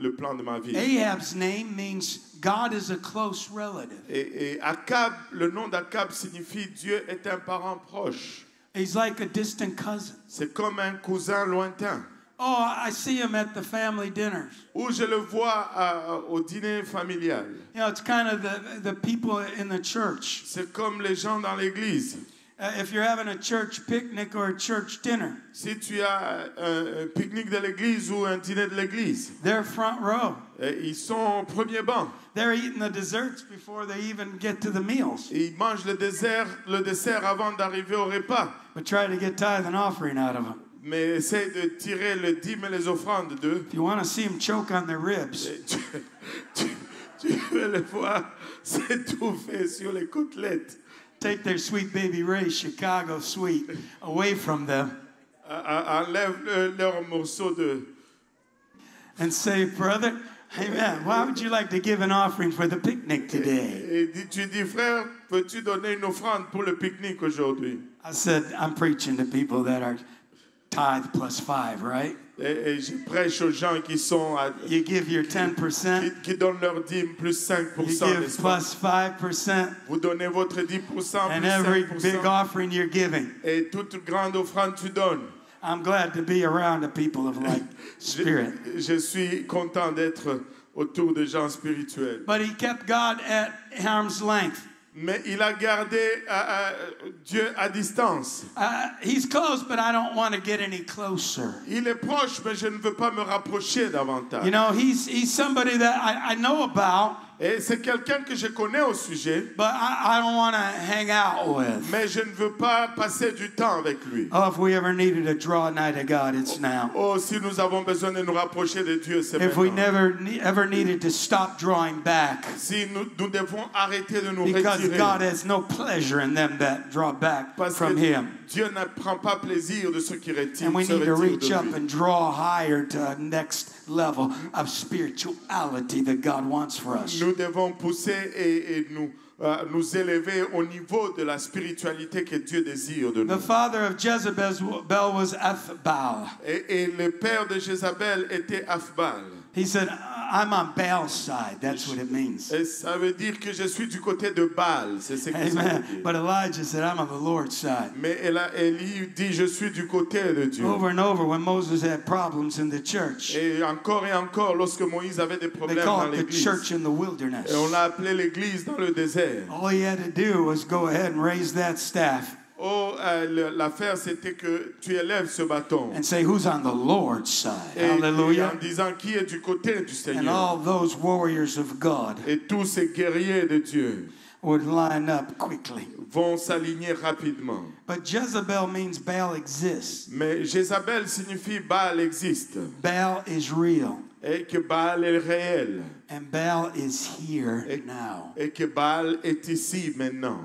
le plan de ma vie. Ahab's name means God is a close relative. Et Akab, le nom d'Akab signifie Dieu est un parent proche. He's like a distant cousin. C'est comme un cousin lointain. Oh, I see him at the family dinners. Ou je le vois au dîner familial. You know, it's kind of the people in the church. C'est comme les gens dans l'église. If you're having a church picnic or a church dinner, Si tu as un pique-nique de l'église ou un dîner de l'église, they're front row. ils sont au premier banc. They're eating the desserts before they even get to the meals. Ils mangent le dessert avant d'arriver au repas. But try to get tithe and offering out of them. Mais essaye de tirer le dîme et les offrandes d'eux. If you want to see them choke on their ribs, Et tu veux les voir s'étouffer sur les côtelettes. take their Sweet Baby Ray Chicago sweet away from them Enlève leur morceau de... and say, brother, amen, why would you like to give an offering for the picnic today? Et tu dis, frère, peux-tu donner une offrande pour le pique-nique aujourd'hui? I said, I'm preaching to people that are tithe plus 5, right? Et je prêche aux gens qui sont You give your 10%, qui donnent leur dîme plus 5%, you give n'est-ce pas? plus 5%, Vous donnez votre 10%, and plus every big 5%, offering you're giving. et toute grande offrande tu donnes. I'm glad to be around the people of like spirit. Je suis content d'être autour de gens spirituels. But he kept God at arm's length. Mais il a gardé Dieu à distance. He's close, but I don't want to get any closer. Il est proche, mais je ne veux pas me rapprocher davantage. You know, he's somebody that I know about, Et c'est quelqu'un que je connais au sujet, but I don't want to hang out with. mais je ne veux pas passer du temps avec lui. Oh, if we ever needed to draw nigh to God, it's now. Oh, si nous avons besoin de nous rapprocher de Dieu, c'est If we maintenant. ever needed to stop drawing back, Si nous devons arrêter de nous because retirer. God has no pleasure in them that draw back Parce from que Him. Dieu ne prend pas plaisir de ceux qui retirent. And we se need to retirent reach de up lui. and draw higher to a next level of spirituality that God wants for us. Nous devons pousser et nous élever au niveau de la spiritualité que Dieu désire de The nous. father of Jezebel was Ethbaal. Et le père de Jézabel était Aphbal. He said, I'm on Baal's side. That's what it means. Et ça veut dire que je suis du côté de Baal. C'est ce que ça veut Amen. dire. But Elijah said, I'm on the Lord's side. Mais Élie dit, je suis du côté de Dieu. Over and over, when Moses had problems in the church, Et encore, lorsque Moïse avait des they problèmes dans called it the l'église, church in the wilderness. et on l'a appelé l'église dans le désert. All he had to do was go ahead and raise that staff Oh, l'affaire c'était que tu élèves ce bâton. and say, who's on the Lord's side? Et Hallelujah. en disant qui est du côté du And Seigneur. all those warriors of God Et tous ces guerriers de Dieu would line up quickly. vont s'aligner rapidement. But Jezebel means Baal exists. Mais Jézabel signifie Baal existe. Baal is real. Et que Baal est réel. And Baal is here now. Et que Baal est ici maintenant.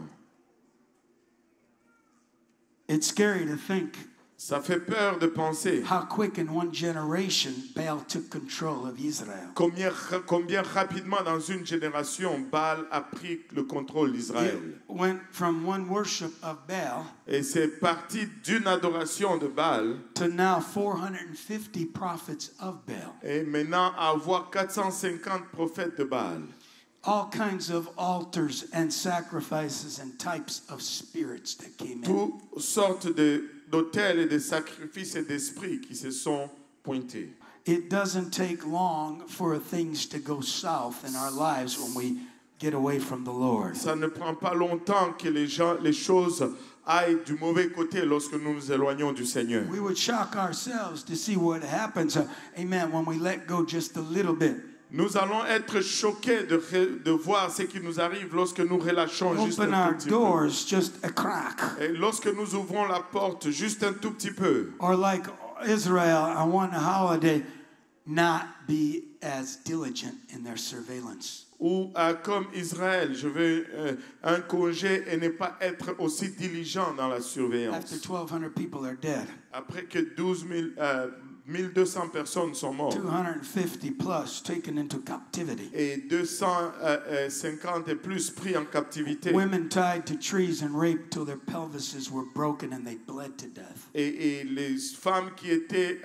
It's scary to think Ça fait peur de penser how quick in one generation Baal took control of Israel. combien rapidement dans une génération Baal a pris le contrôle d'Israël. It went from one worship of Baal Et c'est parti d'une adoration de Baal to now 450 prophets of Baal. et maintenant à avoir 450 prophètes de Baal. All kinds of altars and sacrifices and types of spirits that came in. Toutes sortes d'autels et de sacrifices et d'esprits qui se sont pointés. It doesn't take long for things to go south in our lives when we get away from the Lord. Ça ne prend pas longtemps que les choses aillent du mauvais côté lorsque nous nous éloignons du Seigneur. We would shock ourselves to see what happens, amen, when we let go just a little bit. Nous allons être choqués de voir ce qui nous arrive lorsque nous relâchons juste Open un our tout petit peu. doors just a crack. Et lorsque nous ouvrons la porte juste un tout petit peu. Or like Israel on one holiday, not be as diligent in their surveillance. Ou comme Israël, je veux un congé et ne pas être aussi diligent dans la After surveillance. 1,200 people are dead, Après que 1200 personnes sont mortes 250 plus taken into captivity. et 250 et plus pris en captivité Women tied to trees and raped till their pelvises were broken and they bled to death. et les femmes qui étaient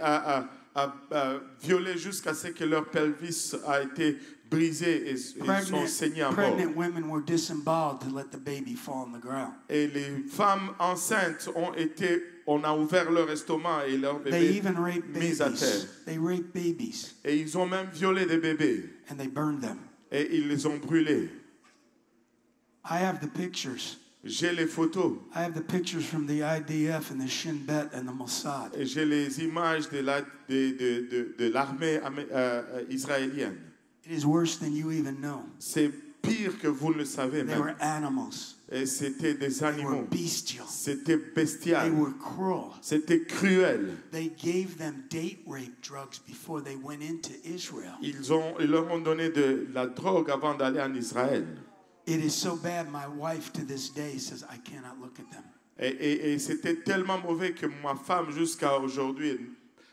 violées jusqu'à ce que leur pelvis a été brisé et ils sont saignés à mort. Pregnant women were disemboweled to let the baby fall on the ground. Et les femmes enceintes ont été on a ouvert leur estomac et leur They bébé even rape mis à terre. babies. They rape babies Et ils ont même violé des bébés and they burn them. et ils les ont brûlés. I have the pictures. J'ai les photos I have the pictures from the IDF and the Shin Bet and the Mossad. et j'ai les images de l'armée israélienne. It is worse than you even know. C'est pire que vous ne le savez They même. were animals. Et c'était des They were animaux. bestial. C'était They bestial. were cruel. C'était cruel. They gave them date rape drugs before they went into Israel. Ils leur ont donné de la drogue avant d'aller en Israël. It is so bad, my wife to this day says, I cannot look at them. Et c'était tellement mauvais que ma femme, jusqu'à aujourd'hui,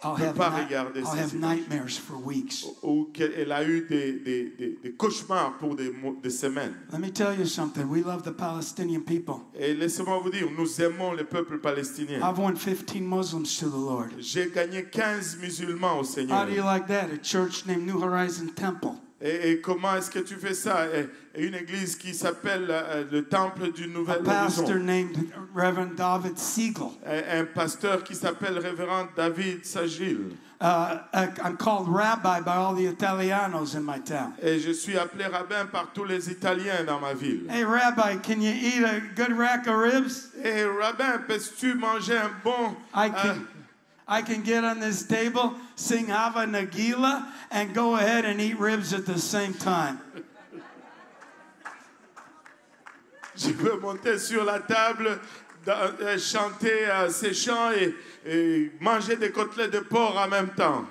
I'll ne peut have, pas regarder I'll ces have images. nightmares for weeks. Ou qu'elle a eu des cauchemars pour des semaines. Let me tell you something. We love the Palestinian people. Et laissez-moi vous dire, nous aimons le peuple palestinien. I've won 15 Muslims to the Lord. J'ai gagné 15 musulmans au Seigneur. How do you like that? A church named New Horizon Temple. Et comment est-ce que tu fais ça? Et une église qui s'appelle le Temple du A Nouvel pastor Horizon. named Reverend David Siegel. Un pasteur qui s'appelle Révérend David Sagil. I'm called rabbi by all the Italianos in my town. Et je suis appelé rabbin par tous les Italiens dans ma ville. Hey, Rabbi, can you eat a good rack of ribs? Et rabbin, peux-tu manger un bon... I can get on this table, sing Hava Nagila, and go ahead and eat ribs at the same time. Je peux monter sur la table, chanter ces chants et manger des côtelettes de porc en même temps.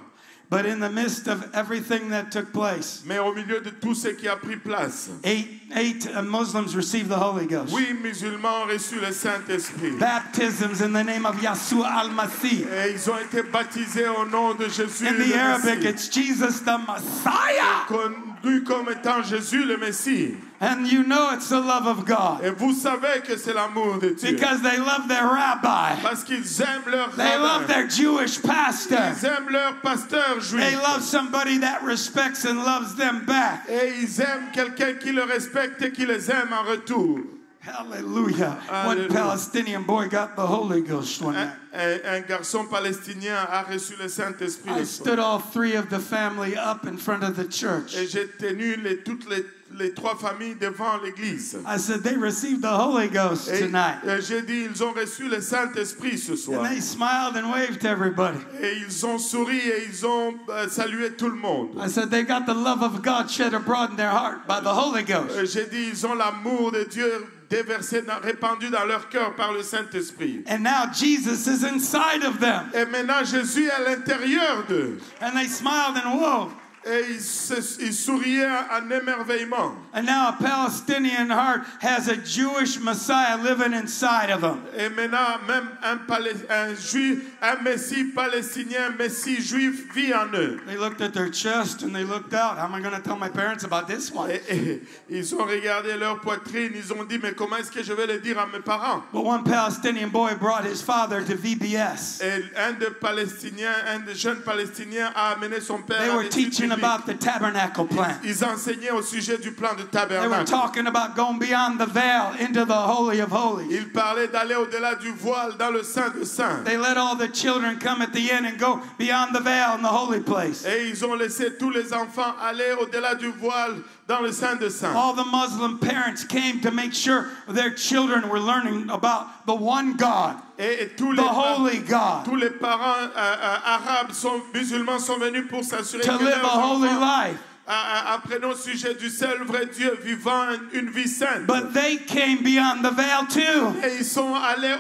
But in the midst of everything that took place, Mais au milieu de tout ce qui a pris place, eight Muslims received the Holy Ghost. 8 musulmans ont reçu le Saint-Esprit. Baptisms in the name of Yeshua al-Masih. Et ils ont été baptisés au nom de Jésus In le the Arabic, Messie. it's Jesus the Messiah. Connu comme étant Jésus le Messie. And you know it's the love of God. Et vous savez que c'est l'amour de Dieu. Because they love their rabbi. Parce qu'ils aiment leur They love rabbin. their Jewish pastor. Ils aiment leur pasteur juif. They love somebody that respects and loves them back. Et ils aiment quelqu'un qui le respecte et qui les aime en retour. Hallelujah. One Hallelujah. Palestinian boy got the Holy Ghost one night. Un garçon palestinien a reçu le Saint-Esprit I le soir. stood all three of the family up in front of the church. Et j'ai tenu toutes les 3 familles devant l'église. I said, they received the Holy Ghost Et tonight. j'ai dit, ils ont reçu le Saint-Esprit ce soir. And they smiled and waved to everybody. Et ils ont souri et ils ont salué tout le monde. I said, they got the love of God shed abroad in their heart by the Holy Ghost. J'ai dit, ils ont l'amour de Dieu déversé, répandu dans leur cœur par le Saint-Esprit. And now Jesus is inside of them. Et maintenant, Jésus est à l'intérieur d'eux. And they smiled and whoa. Et ils souriaient en émerveillement. And now a Palestinian heart has a Jewish Messiah living inside of them. Et maintenant, même un juif, un Messie palestinien, Messie juif vit en eux. They looked at their chest and they looked out. How am I going to tell my parents about this one? Et ils ont regardé leur poitrine, ils ont dit, mais comment est-ce que je vais le dire à mes parents? But one Palestinian boy brought his father to VBS. Et un des jeunes Palestiniens a amené son père They à were l'étude teaching biblique. about the tabernacle plan. Ils enseignaient au sujet du plan de They were tabernacle. talking about going beyond the veil into the Holy of Holies. Ils parlaient d'aller au-delà du voile dans le Saint de Saints. They let all the children come at the end and go beyond the veil in the holy place. Et ils ont laissé tous les enfants aller au-delà du voile dans le Saint de Saints. All the Muslim parents came to make sure their children were learning about the one God, Et tous the holy God, tous les parents arabes musulmans sont venus pour s'assurer to que live a leurs holy enfants life. apprennent au sujet du seul vrai Dieu vivant une vie sainte. But they came beyond the veil too. Et ils sont allés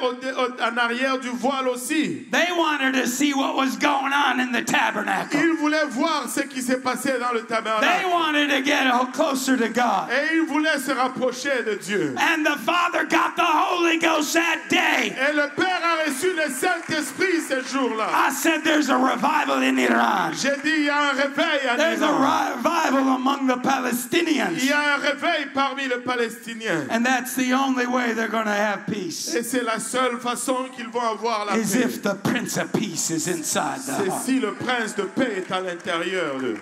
en arrière du voile aussi. They wanted to see what was going on in the tabernacle. Ils voulaient voir ce qui s'est passé dans le They tabernacle. wanted to get closer to God. Et ils voulaient se rapprocher de Dieu. And the Father got the Holy Ghost that day. Et le Père a reçu le Saint-Esprit ce jour-là. I said there's a revival in Iran. J'ai dit, il y a un réveil en There's a Iran. revival among the Il Palestinians. y a un réveil parmi les Palestiniens. And that's the only way they're going to have peace. Et c'est la seule façon qu'ils vont avoir la Is paix. if the Prince of Peace is inside the C'est heart. si le prince de paix est à l'intérieur d'eux.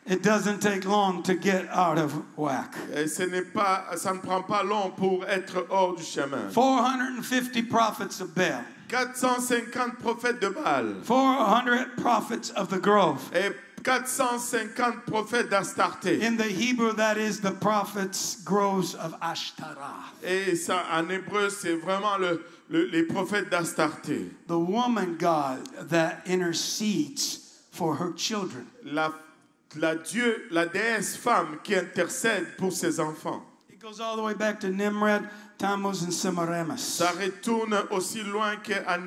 It doesn't take long to get out of whack. Et ça ne prend pas long pour être hors du chemin. 450 prophets of Baal. 450 prophètes de Baal. 400 prophets of the Grove. Et 450 prophètes d'Astarté. In the Hebrew, that is the prophets' groves of Ashtaroth. Et ça, en hébreu, c'est vraiment les prophètes d'Astarté. The woman God that intercedes for her children. La déesse femme qui intercède pour ses enfants. It goes all the way back to Nimrod, Tammuz, and Semiramis. Ça retourne aussi loin qu'à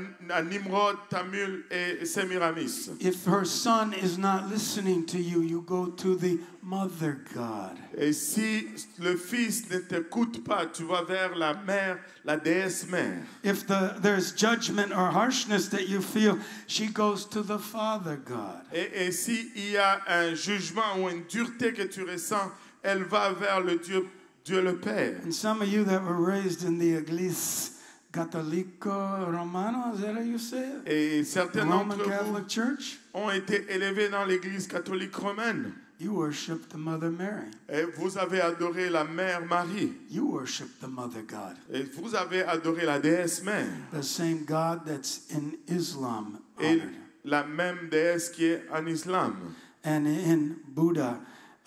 Nimrod, Tammuz et Sémiramis. If her son is not listening to you, you go to the mother God. Et si le fils ne t'écoute pas, tu vas vers la mère, la déesse mère. If there's judgment or harshness that you feel, she goes to the Father God. Et si il y a un jugement ou une dureté que tu ressens, elle va vers le Dieu le Père. And some of you that were raised in the Iglesia Católico Romano, is that how you say it? Et certains Roman d'entre Catholic vous Church? ont été élevés dans l'Église catholique romaine. You worship the Mother Mary. Et vous avez adoré la Mère Marie. You worship the Mother God. Et vous avez adoré la déesse mère. The same God that's in Islam Et honored. la même déesse qui est en islam. And in Buddha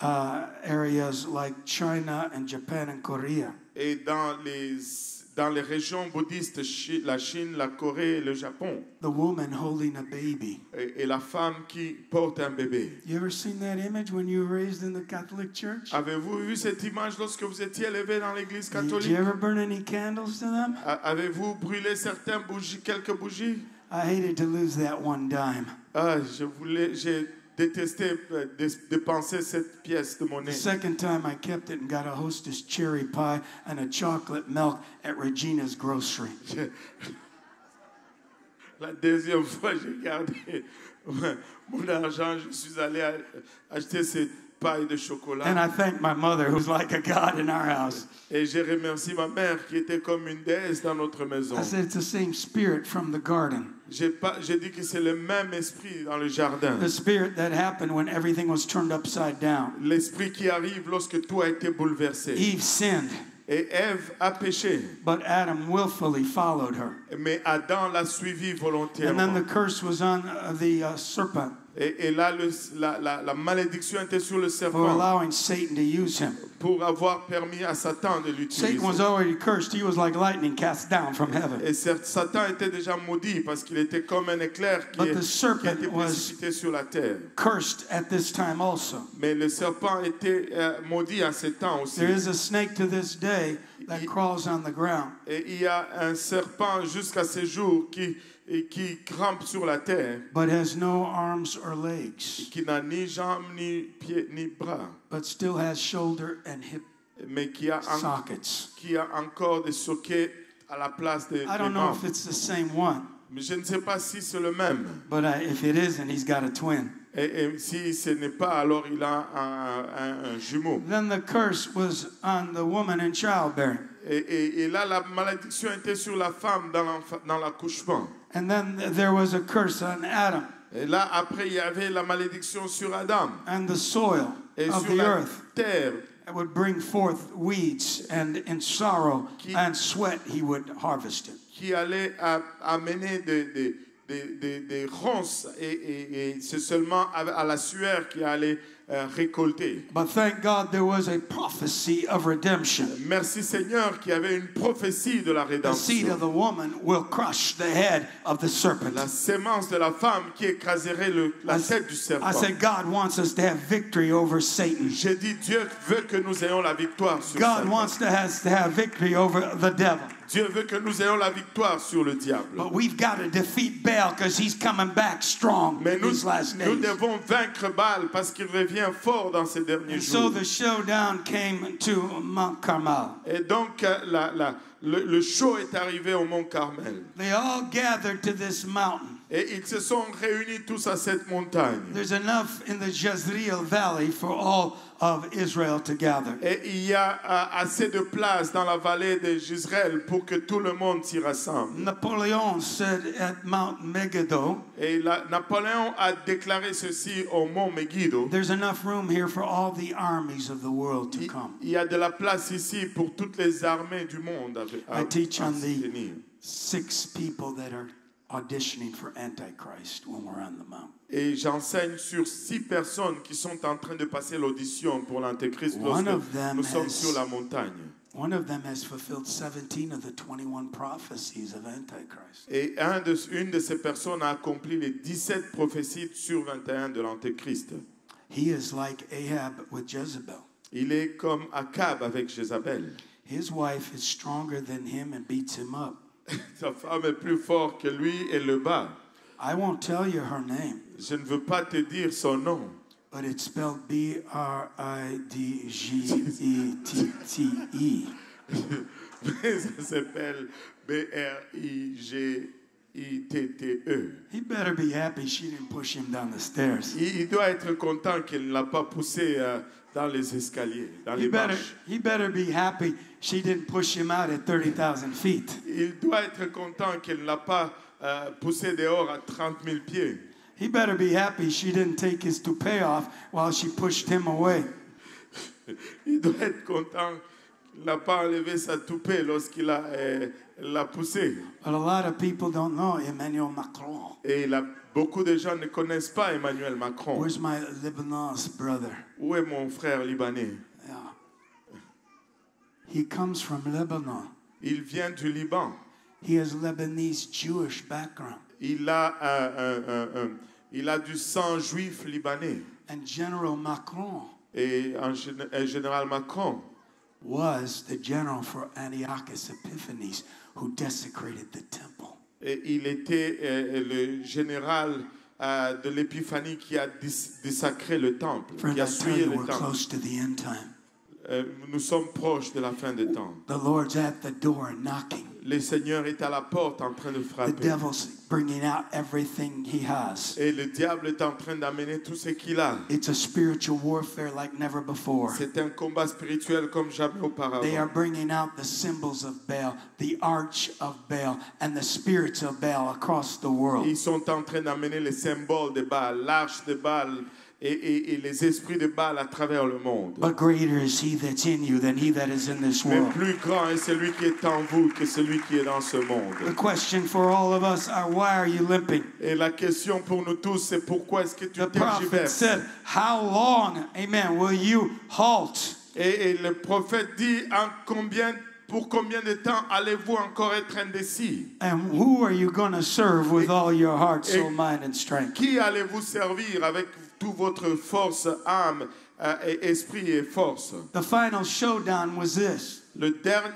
areas like China and Japan and Korea. Et dans les régions bouddhistes, la Chine, la Corée et le Japon. The woman holding a baby. Et la femme qui porte un bébé. You ever seen that image when you were raised in the Catholic Church? Avez-vous vu cette image lorsque vous étiez élevé dans l'église Did catholique? you ever burn any candles to them? Avez-vous brûlé quelques bougies? I hated to lose that one dime. J'ai détesté dépenser cette pièce de monnaie. The second time I kept it and got a Hostess cherry pie and a chocolate milk at Regina's grocery. La deuxième fois, j'ai gardé mon argent. Je suis allé acheter cette paille de chocolat. And I thanked my mother, who's like a god in our house. Et j'ai remercié ma mère qui était comme une déesse dans notre maison. I said, it's the same spirit from the garden. J'ai dit que c'est le même esprit dans le jardin. The spirit that happened when everything was turned upside down. L'esprit qui arrive lorsque tout a été bouleversé. Eve sinned. Et Ève a péché. But Adam willfully followed her. Mais Adam l'a suivi volontairement. And then the curse was on the serpent. Et là, la malédiction était sur le For serpent. allowing Satan to use him. Pour avoir permis à Satan de l'utiliser. Satan was already cursed. He was like lightning cast down from heaven. Et Satan était déjà maudit parce qu'il était comme un éclair qui a été précipité sur la terre. Cursed at this time also. Mais le serpent était maudit à ce temps aussi. There is a snake to this day that crawls on the ground. Et il y a un serpent jusqu'à ce jour qui grimpe sur la terre. But has no arms or legs. Qui n'a ni jambes, ni pieds, ni bras. But still has shoulder and hip mais qui a sockets. Qui a encore des sockets à la place des I don't know if it's the same one. Mais je ne sais pas si c'est le même. But if it isn't, he's got a twin. Et si ce n'est pas, alors il a un jumeau. Then the curse was on the woman in childbearing. Et là, la malédiction était sur la femme dans l'accouchement. And then there was a curse on Adam. Et là, après, il y avait la malédiction sur Adam. And the soil of the earth. Terre. It would bring forth weeds, and in sorrow and sweat he would harvest it. Qui allait amener des ronces et c'est seulement à la sueur qui allait récolter. But thank God there was a prophecy of redemption. Merci Seigneur qu'il y avait une prophétie de la rédemption. The seed of the woman will crush the head of the serpent. La sémence de la femme qui écraserait la tête du serpent. I said God wants us to have victory over Satan. J'ai dit Dieu veut que nous ayons la victoire sur Satan. God wants us to have victory over the devil. Dieu veut que nous ayons la victoire sur le diable. But we've got to defeat Baal because he's coming back strong these last days. Nous devons vaincre Baal parce qu'il revient fort dans ces derniers jours. So the showdown came to Mount Carmel. Et donc le show est arrivé au mont Carmel. They all gathered to this mountain. Et ils se sont réunis tous à cette montagne. There's enough in the Jezreel Valley for all of Israel to gather. Et il y a assez de place dans la vallée de Jezreel pour que tout le monde s'y rassemble. Napoleon said at Mount Megiddo, Et Napoléon a déclaré ceci au mont Megiddo. there's enough room here for all the armies of the world to come. Il y a de la place ici pour toutes les armées du monde à I teach on se the tenir. 6 people that are auditioning for Antichrist when we're on the mount. Et j'enseigne sur 6 personnes qui sont en train de passer l'audition pour l'Antéchrist One lorsque of them nous sommes has- sur la montagne. One of them has fulfilled 17 of the 21 prophecies of Antichrist. Et une de ces personnes a accompli les 17 prophéties sur 21 de l'Antéchrist. He is like Ahab with Jezebel. Il est comme Akab avec Jézabel. His wife is stronger than him and beats him up. Sa femme est plus forte que lui et le bat. I won't tell you her name, Je ne veux pas te dire son nom, but it's spelled Bridgette. mais ça s'appelle Bridgette. He better be happy she didn't push him down the stairs. Il doit être content qu'elle ne l'a pas poussé dans les escaliers, dans les marches. He better be happy she didn't push him out at 30,000 feet. Il doit être content qu'elle ne l'a pas poussé dehors à 30 000 pieds. He better be happy she didn't take his toupee off while she pushed him away. Il doit être content qu'il n'a pas enlevé sa toupée lorsqu'il l'a poussé. But a lot of people don't know Emmanuel Macron. Et beaucoup de gens ne connaissent pas Emmanuel Macron. Where's my Lebanese brother? Où est mon frère libanais? Yeah. He comes from Lebanon. Il vient du Liban. He has Lebanese Jewish background. Il a du sang juif libanais. And General Macron Et un général Macron was the general for Antiochus Epiphanes who desecrated the temple. et il était le général de l'Épiphanie qui a désacré le temple, Friend, qui a I tell souillé you, le we're temple. close to the end time. Nous sommes proches de la fin des temps. The Lord's at the door knocking. Le Seigneur est à la porte en train de The frapper. devil's bringing out everything he has. Et le diable est en train d'amener tout ce qu'il a. It's a spiritual warfare like never before. C'est un combat spirituel comme jamais They are auparavant. bringing out the symbols of Baal, the arch of Baal, and the spirits of Baal across the world. Ils sont en train d'amener les symboles de Baal, l'arche de Baal et les esprits de Baal à travers le monde. But greater is he that's in you than he that is in this Mais world. plus grand est celui qui est en vous que celui qui est dans ce The monde. question for all of us are, why are you limping? Et la question pour nous tous, c'est pourquoi est-ce que tu The prophet tergiverses? said, how long, amen, will you halt? Et le prophète dit, pour combien de temps allez-vous encore être indécis? And who are you going to serve with all your heart, soul, mind, and strength? Qui allez-vous servir avec toute votre force, âme, et esprit et force? The final showdown was this.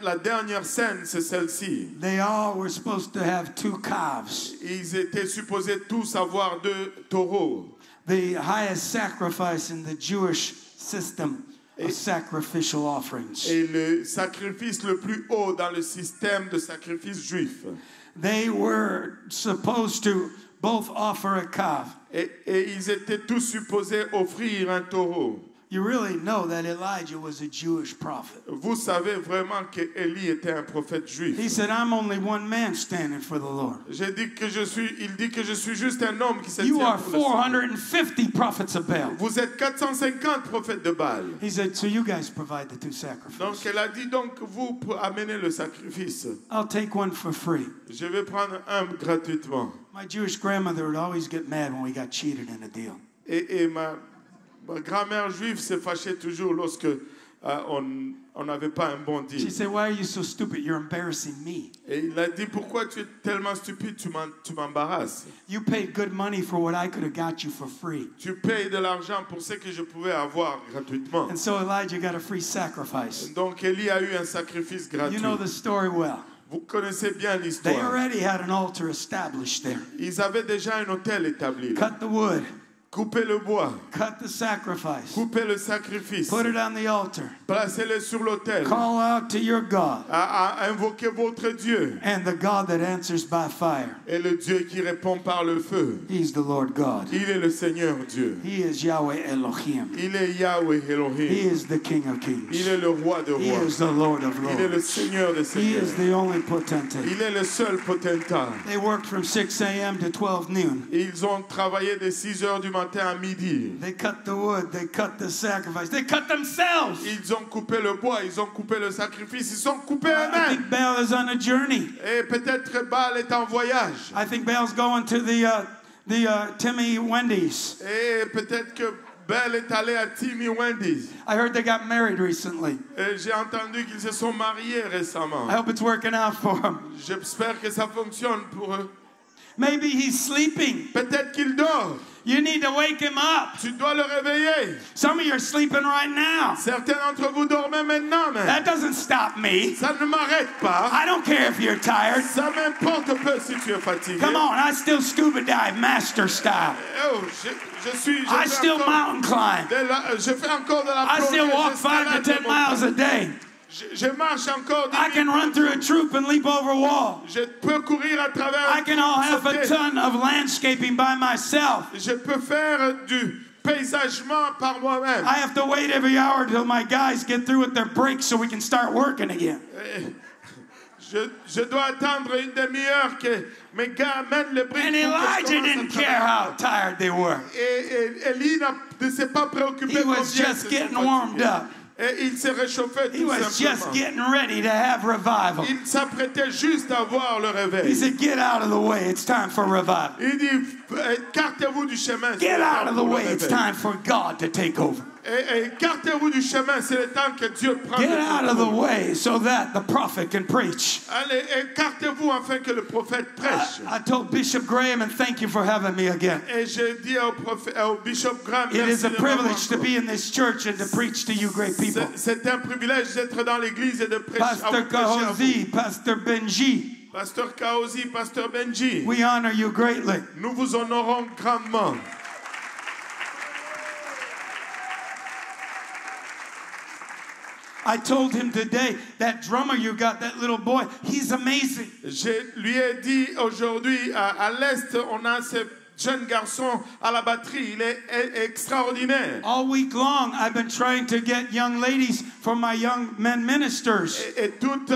La dernière scène, c'est celle-ci. They all were supposed to have 2 calves. Ils étaient supposés tous avoir 2 taureaux. The highest sacrifice in the Jewish system of sacrificial offerings. Et le sacrifice le plus haut dans le système de sacrifice juif. They were supposed to both offer a calf. Et ils étaient tous supposés offrir un taureau. You really know that Elijah was a Jewish prophet. Vous savez vraiment que Élie était un prophète juif. He said, I'm only one man standing for the Lord. Il dit que je suis juste un homme qui se You tient are pour le Seigneur. 450 prophets of Baal. Vous êtes 450 prophètes de Baal. He said, so you guys provide the 2 sacrifices. Donc elle a dit, donc vous amenez le sacrifice. I'll take one for free. Je vais prendre un gratuitement. My Jewish grandmother would always get mad when we got cheated in a deal. Et ma grand-mère juive s'est fâchée toujours lorsque on n'avait pas un bon She deal. said, why are you so stupid? You're embarrassing me. Et il a dit, pourquoi tu es tellement stupide, tu m'embarrasses. You paid good money for what I could have got you for free. Tu payes de l'argent pour ce que je pouvais avoir gratuitement. And so Elijah got a free sacrifice. Donc Élie a eu un sacrifice gratuit. You know the story well. Vous connaissez bien They l'histoire. already had an altar established there. Ils avaient déjà un hôtel établi. Cut the wood. Coupez le bois. Cut the sacrifice. Coupez le sacrifice. Put it on the altar. Placez-le sur l'autel. Call out to your God. Invoquez votre Dieu. And the God that answers by fire. Et le Dieu qui répond par le feu. He's the Lord God. Il est le Seigneur Dieu. He is Yahweh Elohim. Il est Yahweh Elohim. He is the King of Kings. Il est le roi de He rois. is the Lord of Il est le lords. Seigneur des He is seigneurs. the only potentate. Il est le seul potentat. They worked from 6 a.m. to 12 noon. Ils ont travaillé de 6 heures du matin à midi. They cut the wood. They cut the sacrifice. They cut themselves. Ils ont coupé le bois, ils ont coupé le sacrifice, ils ont coupé I eux-mêmes. think Baal is on a journey. Et peut-être Baal est en voyage. I think Baal's going to the Timmy Wendy's. Et peut-être que Baal est allé à Timmy Wendy's. I heard they got married recently. Et j'ai entendu qu'ils se sont mariés récemment. I hope it's working out for him. J'espère que ça fonctionne pour eux. Maybe he's sleeping. Peut-être qu'il dort. You need to wake him up. Tu dois le réveiller. Some of you are sleeping right now. Certains d'entre vous dorment maintenant, mais That doesn't stop me. ça ne m'arrête pas. I don't care if you're tired. Ça m'importe peu si tu es fatigué. Come on, I still scuba dive master style. Oh, je I fais still encore mountain climb. je fais encore de la I plongée. still walk 5 to j'escalade 10 des miles a montagnes. day. Je marche encore 10 I can run through a troop and leap over a wall. Je peux courir à travers. I can all have a sauter. ton of landscaping by myself. Je peux faire du paysagement par moi-même. I have to wait every hour till my guys get through with their breaks so we can start working again. Je dois attendre une demi-heure que mes gars amènent le briques. And Elijah didn't care how tired they were. Et Élie ne s'est pas préoccupé. He was just getting warmed up. Et il s'est réchauffé He tout was just simplement. getting ready to have revival. Il s'apprêtait juste à voir le He réveil. said, get out of the way. It's time for revival. Il dit, écartez-vous du chemin. Get out of the way. It's time for God to take over. Et écartez-vous du chemin, c'est le temps que Dieu prenne. Get out of the way so that the prophet can preach. Allez, écartez-vous afin que le prophète prêche. I told Bishop Graham, and thank you for having me again. Et j'ai dit au Bishop Graham, It is merci a de privilege to m'avoir be in this church and to preach to you great people. C'est un privilège d'être dans l'église et de prêcher à Pastor vous, prêcher à vous. Kahozi, Pastor Benji, Pasteur Kaozi, Pasteur Benji, we honor you greatly. nous vous honorons grandement. I told him today, that drummer you got, that little boy, he's amazing. Je lui ai dit aujourd'hui, à l'Est, on a ce jeune garçon à la batterie. Il est extraordinaire. All week long, I've been trying to get young ladies for my young men ministers. Et toute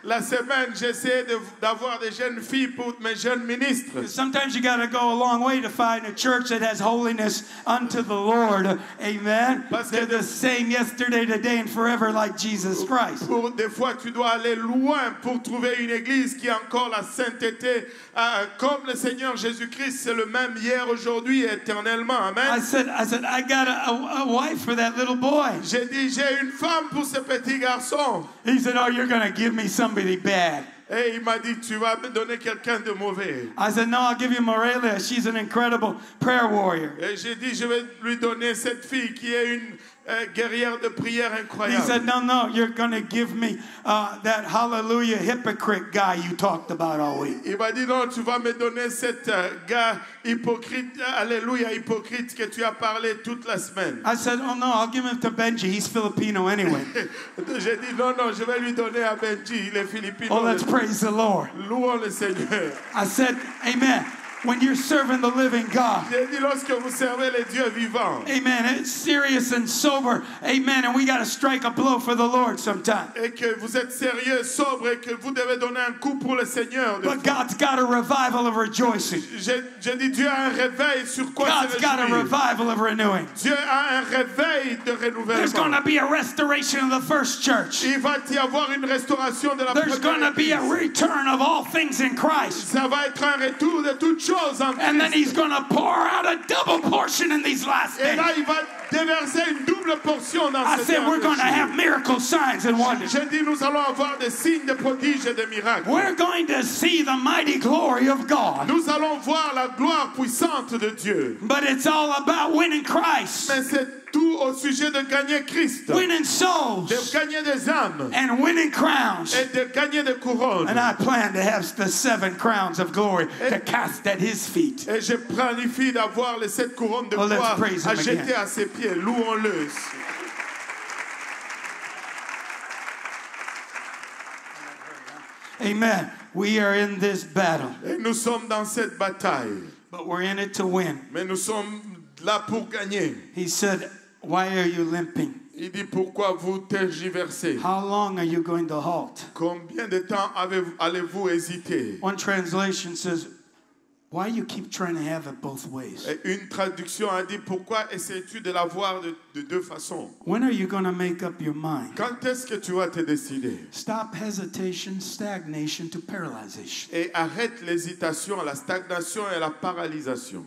la semaine, j'essaie d'avoir des jeunes filles pour mes jeunes ministres. Sometimes you got to go a long way to find a church that has holiness unto the Lord. Amen. They're the same yesterday, today, and forever like Jesus Christ. Pour des fois, tu dois aller loin pour trouver une église qui a encore la sainteté. Comme le Seigneur Jésus-Christ, c'est le même hier, aujourd'hui et éternellement. Amen. I said, I got a wife for that little boy. J'ai dit, j'ai une femme pour ce petit garçon. He said, oh, you're going to give me somebody bad. Et il m'a dit, tu vas me donner quelqu'un de mauvais. I said, no, I'll give you Morelia. She's an incredible prayer warrior. Et j'ai dit, je vais lui donner cette fille qui est une guerrière de prière He incroyable. said, no, you're going to give me that hallelujah hypocrite guy you talked about all week. Il m'a dit, non, tu vas me donner cet gars hypocrite, alléluia, hypocrite que tu as parlé toute la semaine. I said, oh, no, I'll give him to Benji. He's Filipino anyway. J'ai dit, non, je vais lui donner à Benji, il est philippino. Oh, let's praise the Lord. Louons le Seigneur. I said, amen. When you're serving the living God, J'ai dit, lorsque vous servez les dieux vivants, amen, it's serious and sober, amen, and we got to strike a blow for the Lord sometime. et que vous êtes sérieux, sobre, et que vous devez donner un coup pour le Seigneur. But God's got a revival of rejoicing. J'ai dit, Dieu a un réveil sur quoi God's se got a réjouir. revival of renewing. Dieu a un réveil de There's going to renouvellement. be a restoration of the first church. Il va y avoir une restauration de la There's going to première be a église. return of all things in Christ. Ça va être un retour de toutes choses en And then Christ. he's going to pour out a double portion in these last Et days. là, il va déverser une double portion dans I cette said we're going to have énergie. miracles, signs, and wonders. J'ai dit, nous allons avoir des signes, des prodiges et des miracles. We're going to see the mighty glory of God. Nous allons voir la gloire puissante de Dieu. But it's all about winning Christ, Mais c'est tout au sujet de gagner Christ, winning souls, de gagner des âmes and winning crowns. et de gagner des couronnes. And I plan to have the 7 crowns of glory to cast at his feet. Et je planifie d'avoir les 7 couronnes de Well, let's gloire praise à him jeter again. à ses pieds. Louons-le. Amen. We are in this battle, Et nous sommes dans cette bataille. but we're in it to win. Mais nous sommes là pour gagner. He said, why are you limping? Il dit, pourquoi vous tergiversez? How long are you going to halt? Combien de temps allez-vous hésiter? One translation says, why you keep trying to have it both ways? Et une traduction a dit, pourquoi essaies-tu de l'avoir de deux façons? When are you going to make up your mind? Quand est-ce que tu vas te décider? Stop hesitation, stagnation to paralyzation. Et arrête l'hésitation, la stagnation et la paralysation.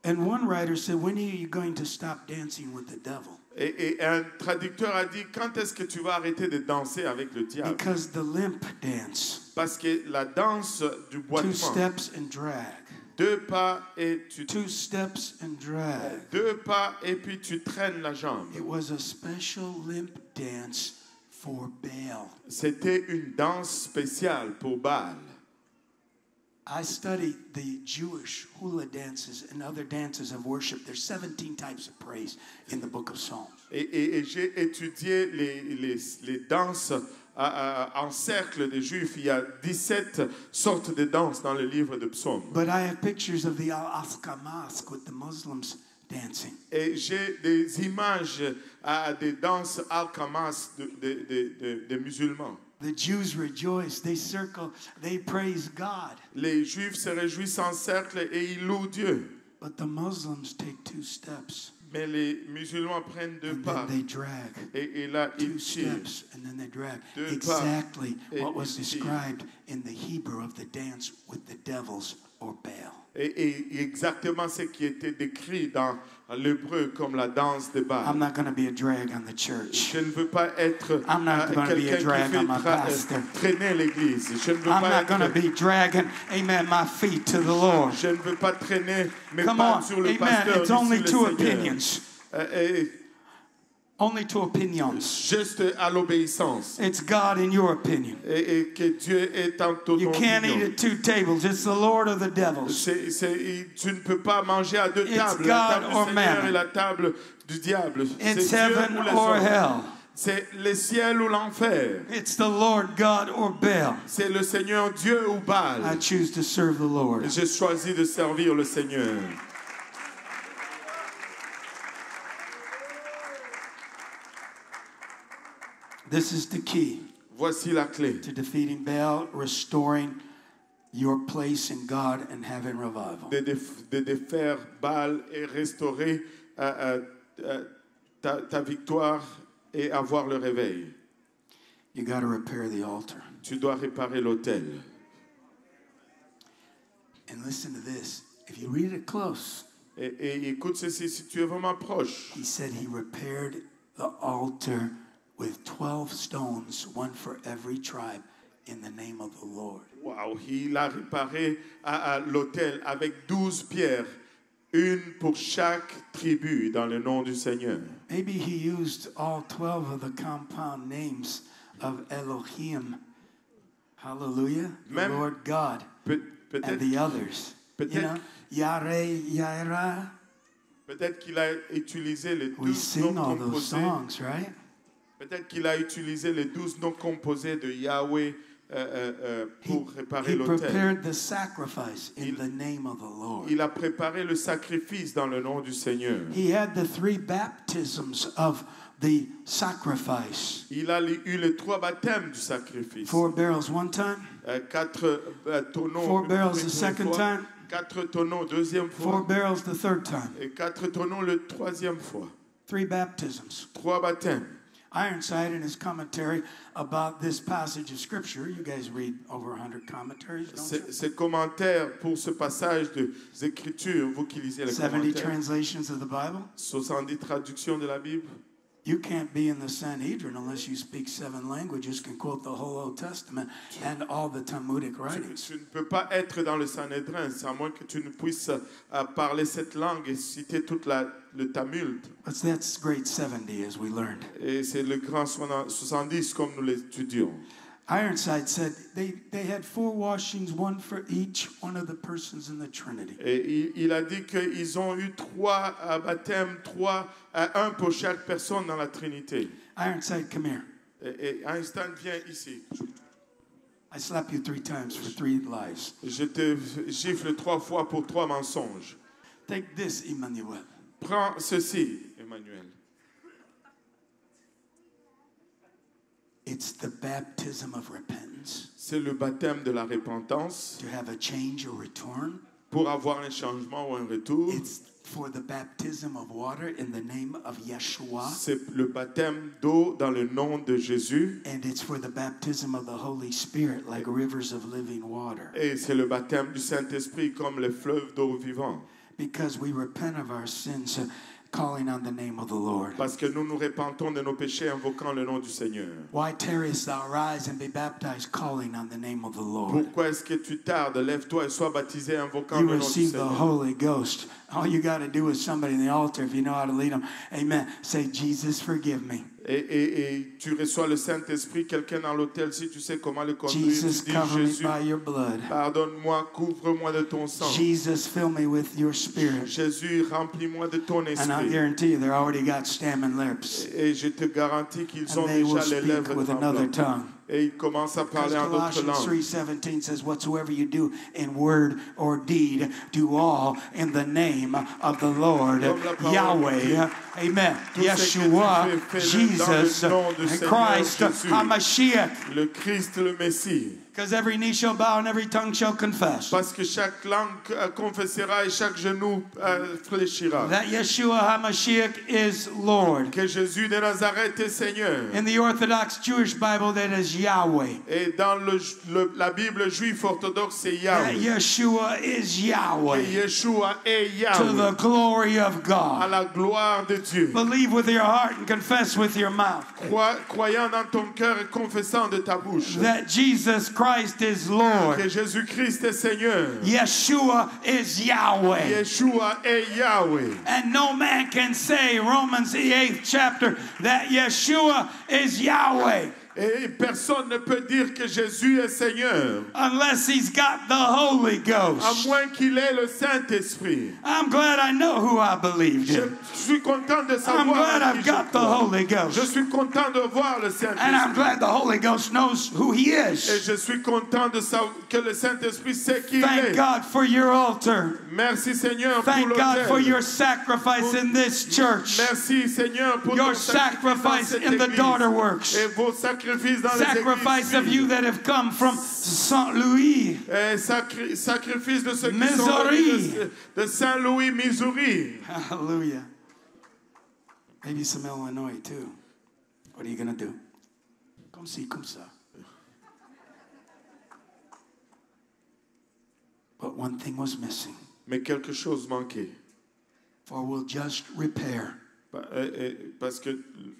And one writer said, when are you going to stop dancing with the devil? Et un traducteur a dit, quand est-ce que tu vas arrêter de danser avec le diable? Because the limp dance, Parce que la danse du 2 boitement, steps and drag, 2 pas et tu 2 steps and drag. 2 pas et puis tu traînes la jambe. It was a special limp dance for Baal. C'était une danse spéciale pour Baal. I studied the Jewish hula dances and other dances of worship. There's 17 types of praise in the book of Psalms. Et j'ai étudié les danses en cercle des Juifs. Il y a 17 sortes de danses dans le livre de Psaumes. But I have pictures of the Al-Aqsa Mosque with the Muslims dancing. Et j'ai des images des danses al-Qamas des musulmans. The Jews rejoice, they circle, they praise God. Les Juifs se réjouissent en cercle et ils louent Dieu. But the Muslims take 2 steps Mais les musulmans prennent 2 and pas then they drag. et là 2 ils tirent. steps and then they drag. 2 pas Exactly et what was ils tirent. described in the Hebrew of the dance with the devils or Baal. Et exactement ce qui était décrit dans l'hébreu comme la danse de Baal. I'm not going to be a drag on the church. Je ne veux pas être I'm not gonna be a quelqu'un drag qui on my fait pastor. traîner l'église. Je ne veux I'm pas not going to être, be dragging, amen, my feet to the Lord. je ne veux pas traîner mes Come pas on, sur le amen. pasteur It's ni only sur 2 le Seigneur. opinions. Et Only 2 opinions. juste à l'obéissance. It's God in your opinion. Et que Dieu est en ton You can't eat opinion. at 2 tables. It's the Lord or the devils. Tu ne peux pas manger à 2 It's tables, la God table du or Seigneur mammon. et la table du diable. It's C'est Dieu heaven ou les or hommes. hell. C'est le ciel ou l'enfer. It's the Lord God or Baal. C'est le Seigneur Dieu ou Baal. I choose to serve the Lord. J'ai choisi de servir le Seigneur. This is the key Voici la clé to defeating Baal, restoring your place in God and having revival. de défaire Baal et restaurer ta victoire et avoir le réveil. You got to repair the altar. Tu dois réparer l'autel. And listen to this. If you read it close, Et écoute ceci, si tu es vraiment proche, he said he repaired the altar with 12 stones, one for every tribe, in the name of the Lord. wow, il a réparé l'autel avec 12 pierres, une pour chaque tribu dans le nom du Seigneur. Maybe he used all 12 of the compound names of Elohim. Hallelujah. The Même- Lord God. And Peut-être the others. You peut-être- know, Yare, Yaira. peut-être qu'il a utilisé les We 12 sing noms all those composés. songs, right? Peut-être qu'il a utilisé les 12 noms composés de Yahweh pour réparer He l'autel. prepared the sacrifice in the name of the Lord. Il a préparé le sacrifice dans le nom du Seigneur. He had the 3 baptisms of the sacrifice. Il a eu les 3 baptêmes du sacrifice. 4 barrels one time, 4 tonneaux 4 une barrels the première second fois, time, 4 tonneaux deuxième 4 fois barrels the third time. et 4 tonneaux le troisième fois. 3 baptisms. 3 baptêmes. Ironside, in his commentary about this passage of Scripture, you guys read over 100 commentaries, don't you? Ces commentaires pour ce passage des Écritures, vous qui lisez les 70 commentaires, translations of the Bible. 70 traductions de la Bible. You can't be in the Sanhedrin unless you speak 7 languages, can quote the whole Old Testament and all the Talmudic writings. Tu ne peux pas être dans le Sanhédrin, c'est à moins que tu ne puisses parler cette langue et citer toute le Talmud. But that's grade 70, as we learned. Et c'est le grand 70 comme nous l'étudions. Ironside said they had 4 washings, one for each one of the persons in the Trinity. Et il a dit qu'ils ont eu 3 baptêmes, 1 pour chaque personne dans la Trinité. Ironside, come here. Et Einstein, viens ici. I slap you 3 times for 3 lies. Je te gifle 3 fois pour 3 mensonges. Take this, Emmanuel. Prends ceci, Emmanuel. It's the baptism of repentance. C'est le baptême de la repentance To have a change or return. pour avoir un changement ou un retour. It's for the baptism of water in the name of Yeshua. C'est le baptême d'eau dans le nom de Jésus. And it's for the baptism of the Holy Spirit, like rivers of living water. Et c'est le baptême du Saint-Esprit comme les fleuves d'eau vivant. Because we repent of our sins, calling on the name of the Lord. Parce que nous nous repentons de nos péchés invoquant le nom du Seigneur. Why tarriest thou? Rise and be baptized, calling on the name of the Lord. Pourquoi est-ce que tu tardes? Lève-toi et sois baptisé invoquant You le nom du receive the Seigneur. Holy Ghost. All you got to do is somebody in the altar, if you know how to lead them. Amen. Say, Jesus, forgive me. Et tu reçois le Saint-Esprit, quelqu'un dans l'autel, si tu sais comment le conduire, Jesus, tu dis, cover me Jésus, by your blood. pardonne-moi, couvre-moi de ton sang. Jesus, fill me with your spirit. Jésus, remplis-moi de ton And I esprit. guarantee you, they already got stammering lips. Et je te garantis qu'ils And ont they will déjà les speak lèvres with another tremblantes. tongue. Et ils commencent à Because parler en d'autres Colossians langues. 3:17 says, whatsoever you do in word or deed, do all in the name of the Lord, Comme la parole Yahweh. dit, Amen. tout ce que Yeshua, tu fais, fais-le dans le Jesus, nom du and Seigneur Christ, Jésus. HaMashiach. Le Christ, le Messie. Because every knee shall bow and every tongue shall confess Parce que chaque langue confessera et chaque genou fléchira. that Yeshua HaMashiach is Lord. Que Jésus de Nazareth est Seigneur. In the Orthodox Jewish Bible, that is Yahweh. Et dans la Bible juive orthodoxe, c'est That Yahweh. Yeshua is Et Yahweh. Yeshua est To the Yahweh. glory of À God. la gloire de Dieu. Believe with your heart and confess with your mouth Croyant dans ton cœur et confessant de ta bouche that Jesus Christ is Lord. que Jésus-Christ est Seigneur. Yeshua is Yahweh. Yeshua est Yahweh. And no man can say, Romans the 8th chapter, that Yeshua is Yahweh Et personne ne peut dire que Jésus est Seigneur, unless he's got the Holy à Ghost. moins qu'il ait le Saint-Esprit. I'm glad I know who I believed Je in. suis content de I'm savoir glad en qui I've je got the crois. Holy Je Ghost. suis content de voir le And I'm Saint-Esprit. glad the Holy Ghost knows who he Et is. je suis content de savoir que le Saint-Esprit sait qui il Thank est. God for your altar. Merci Seigneur pour Thank God for your l'autel. sacrifice in this church. Merci Seigneur pour Your ton sacrifice dans sacrifice cette in the église. daughter works. Et vos sacrifices dans les Sacrifice of églises. you that have come from St. Louis. Et sacrifice de ceux qui sont Missouri. venus de Saint-Louis, Missouri. Hallelujah. Maybe some Illinois too. What are you going to do? Come see, come ça. But one thing was missing. Mais quelque chose manquait. For we'll just repair Parce que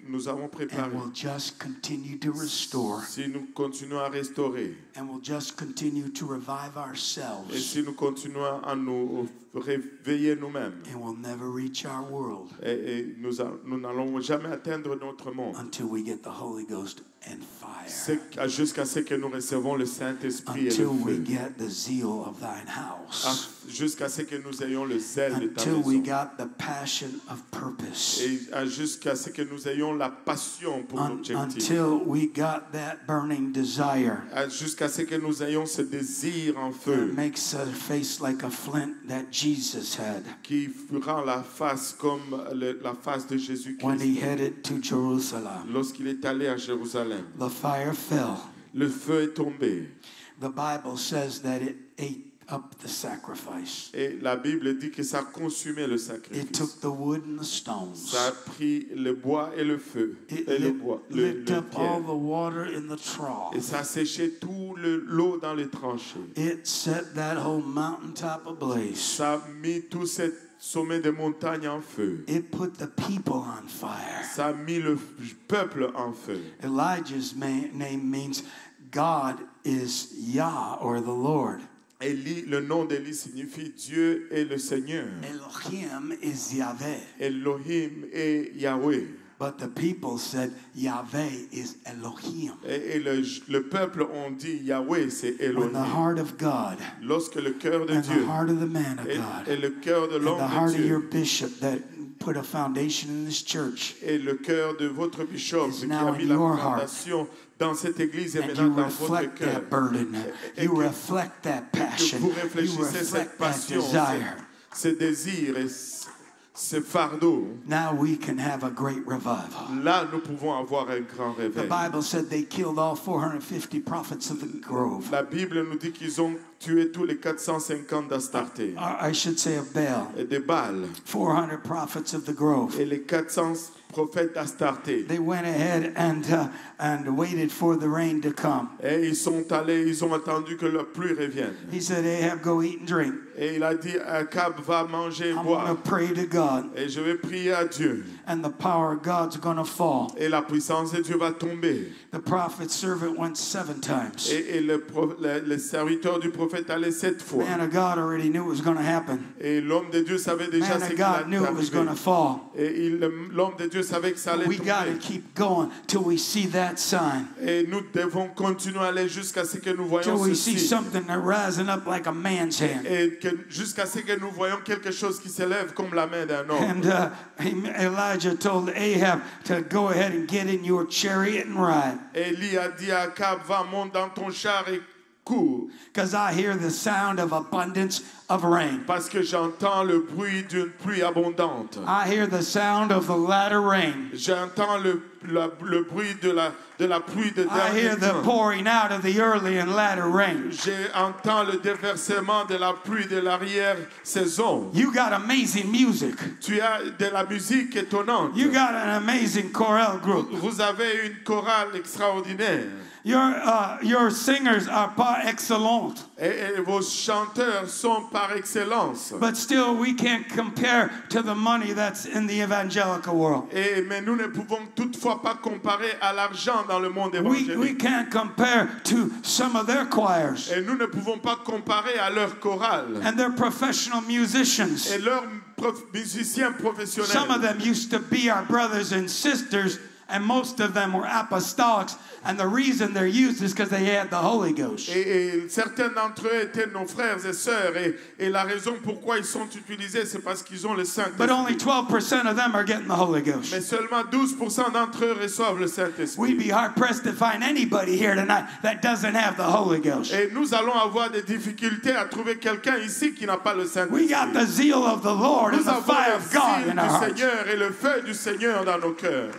nous avons préparé. and we'll just continue to restore Si nous continuons à restaurer and we'll just continue to revive et ourselves si nous continuons à nous réveiller nous-mêmes and we'll never reach our world et nous n'allons jamais atteindre notre monde until we get the Holy Ghost and fire. jusqu'à ce que nous recevons le Saint-Esprit et le Until we feu. get the zeal of thine house. Jusqu'à ce que nous ayons le zèle de ta Until we maison. got the passion of purpose. Et jusqu'à ce que nous ayons la passion pour l'objectif. Until we got that burning desire Jusqu'à ce que nous ayons ce désir en that feu makes a face like a flint that Jesus had qui rend la face comme la face de when Jésus-Christ he headed to Jerusalem. lorsqu'il est allé à Jérusalem. The fire fell. Le feu est tombé. The Bible says that it ate up the sacrifice. Et la Bible dit que ça consumait le It sacrifice. took the wood and the stones. Ça a pris le bois et le feu. It Et le bois, licked up all pierre. the water in the trough. Et ça a séché tout l'eau dans les tranchées. It set that whole mountaintop ablaze. Ça a mis tout ce sommet de montagne en feu. It put the people on fire. Ça a mis le peuple en feu. Elijah's name means God is Yah, or the Lord. Élie, le nom d'Élie signifie Dieu est le Seigneur. Elohim is Yahweh. Elohim est Yahweh. But the people said Yahweh is Elohim. Et le peuple ont dit Yahweh, c'est When the Elohim. heart of God Lorsque le cœur de and Dieu the heart of the man of et God le cœur de and l'homme the heart de of your Dieu bishop that put a foundation in this church, et le cœur de votre bishop is qui now a in mis la your heart. fondation dans cette église et and maintenant you dans votre reflect cœur. that burden, Et you que- reflect that Que passion, vous you réfléchissez cette reflect that passion, desire. ce désir et ce fardeau. Now we can have a great revival. Là, nous pouvons avoir un grand The réveil. Bible said they killed all 450 prophets of the grove. La Bible nous dit qu'ils ont tué tous les 450 d'Astarté I should say of Baal. et de Baal 400 prophets of the grove. et les 400 prophètes d'Astarté. They went ahead and waited for the rain to come. Et ils sont allés, ils ont attendu que la pluie revienne. He said, Ahab, go eat and drink. Et il a dit, Akab va manger et I'm going to boire. pray to God, Et je vais prier à Dieu. and the power of God's going to fall. Et la puissance de Dieu va tomber. The prophet's servant went 7 times. Et le serviteur du prophète allait 7 fois. Man of God already knew it was going to happen. Et l'homme de Dieu savait déjà Man ce of qui God allait knew it was going to arriver. fall. Et l'homme de Dieu savait que ça allait We got to tomber. keep going till we see that sign. Et nous devons continuer à aller jusqu'à ce que nous voyons Till we ce see signe. something that rising up like a man's hand. Et jusqu'à ce que nous voyons quelque chose qui s'élève comme la main d'un homme. And Elijah told Ahab to go ahead and get in your chariot and ride. Élie a dit à Akab, va, monte dans ton char et cours. Because I hear the sound of abundance of rain. Parce que j'entends le bruit d'une pluie abondante. I hear the sound of the latter rain. J'entends le bruit de la pluie de I hear dernier the temps. pouring out of the early and latter rain. J'entends le déversement de la pluie de l'arrière-saison. You got amazing music. Tu as de la musique étonnante. You got an amazing choral group. Vous avez une chorale extraordinaire. Your singers are par excellence. Et vos chanteurs sont par excellence. But still, we can't compare to the money that's in the evangelical world. Mais nous ne pouvons toutefois pas comparer à l'argent dans le monde We évangélique. can't compare to some of their choirs Et nous ne pouvons pas comparer à leur chorale and their professional musicians. et leurs musiciens Some of professionnels. them used to be our brothers and sisters, and most of them were apostolics. And the reason they're used is because they had the Holy Ghost. Et certains d'entre eux étaient nos frères et sœurs. Et la raison pourquoi ils sont utilisés, c'est parce qu'ils ont le But only Saint-Esprit. 12% of them are getting the Holy Ghost. Mais seulement 12% d'entre eux reçoivent le We'd Saint-Esprit. be hard pressed to find anybody here tonight that doesn't have the Holy Ghost. Et nous allons avoir des difficultés à trouver quelqu'un ici qui n'a pas le We Saint-Esprit. got the zeal of the Lord and Nous the avons fire le of God zèle in our du hearts. Seigneur et le feu du Seigneur dans nos cœurs.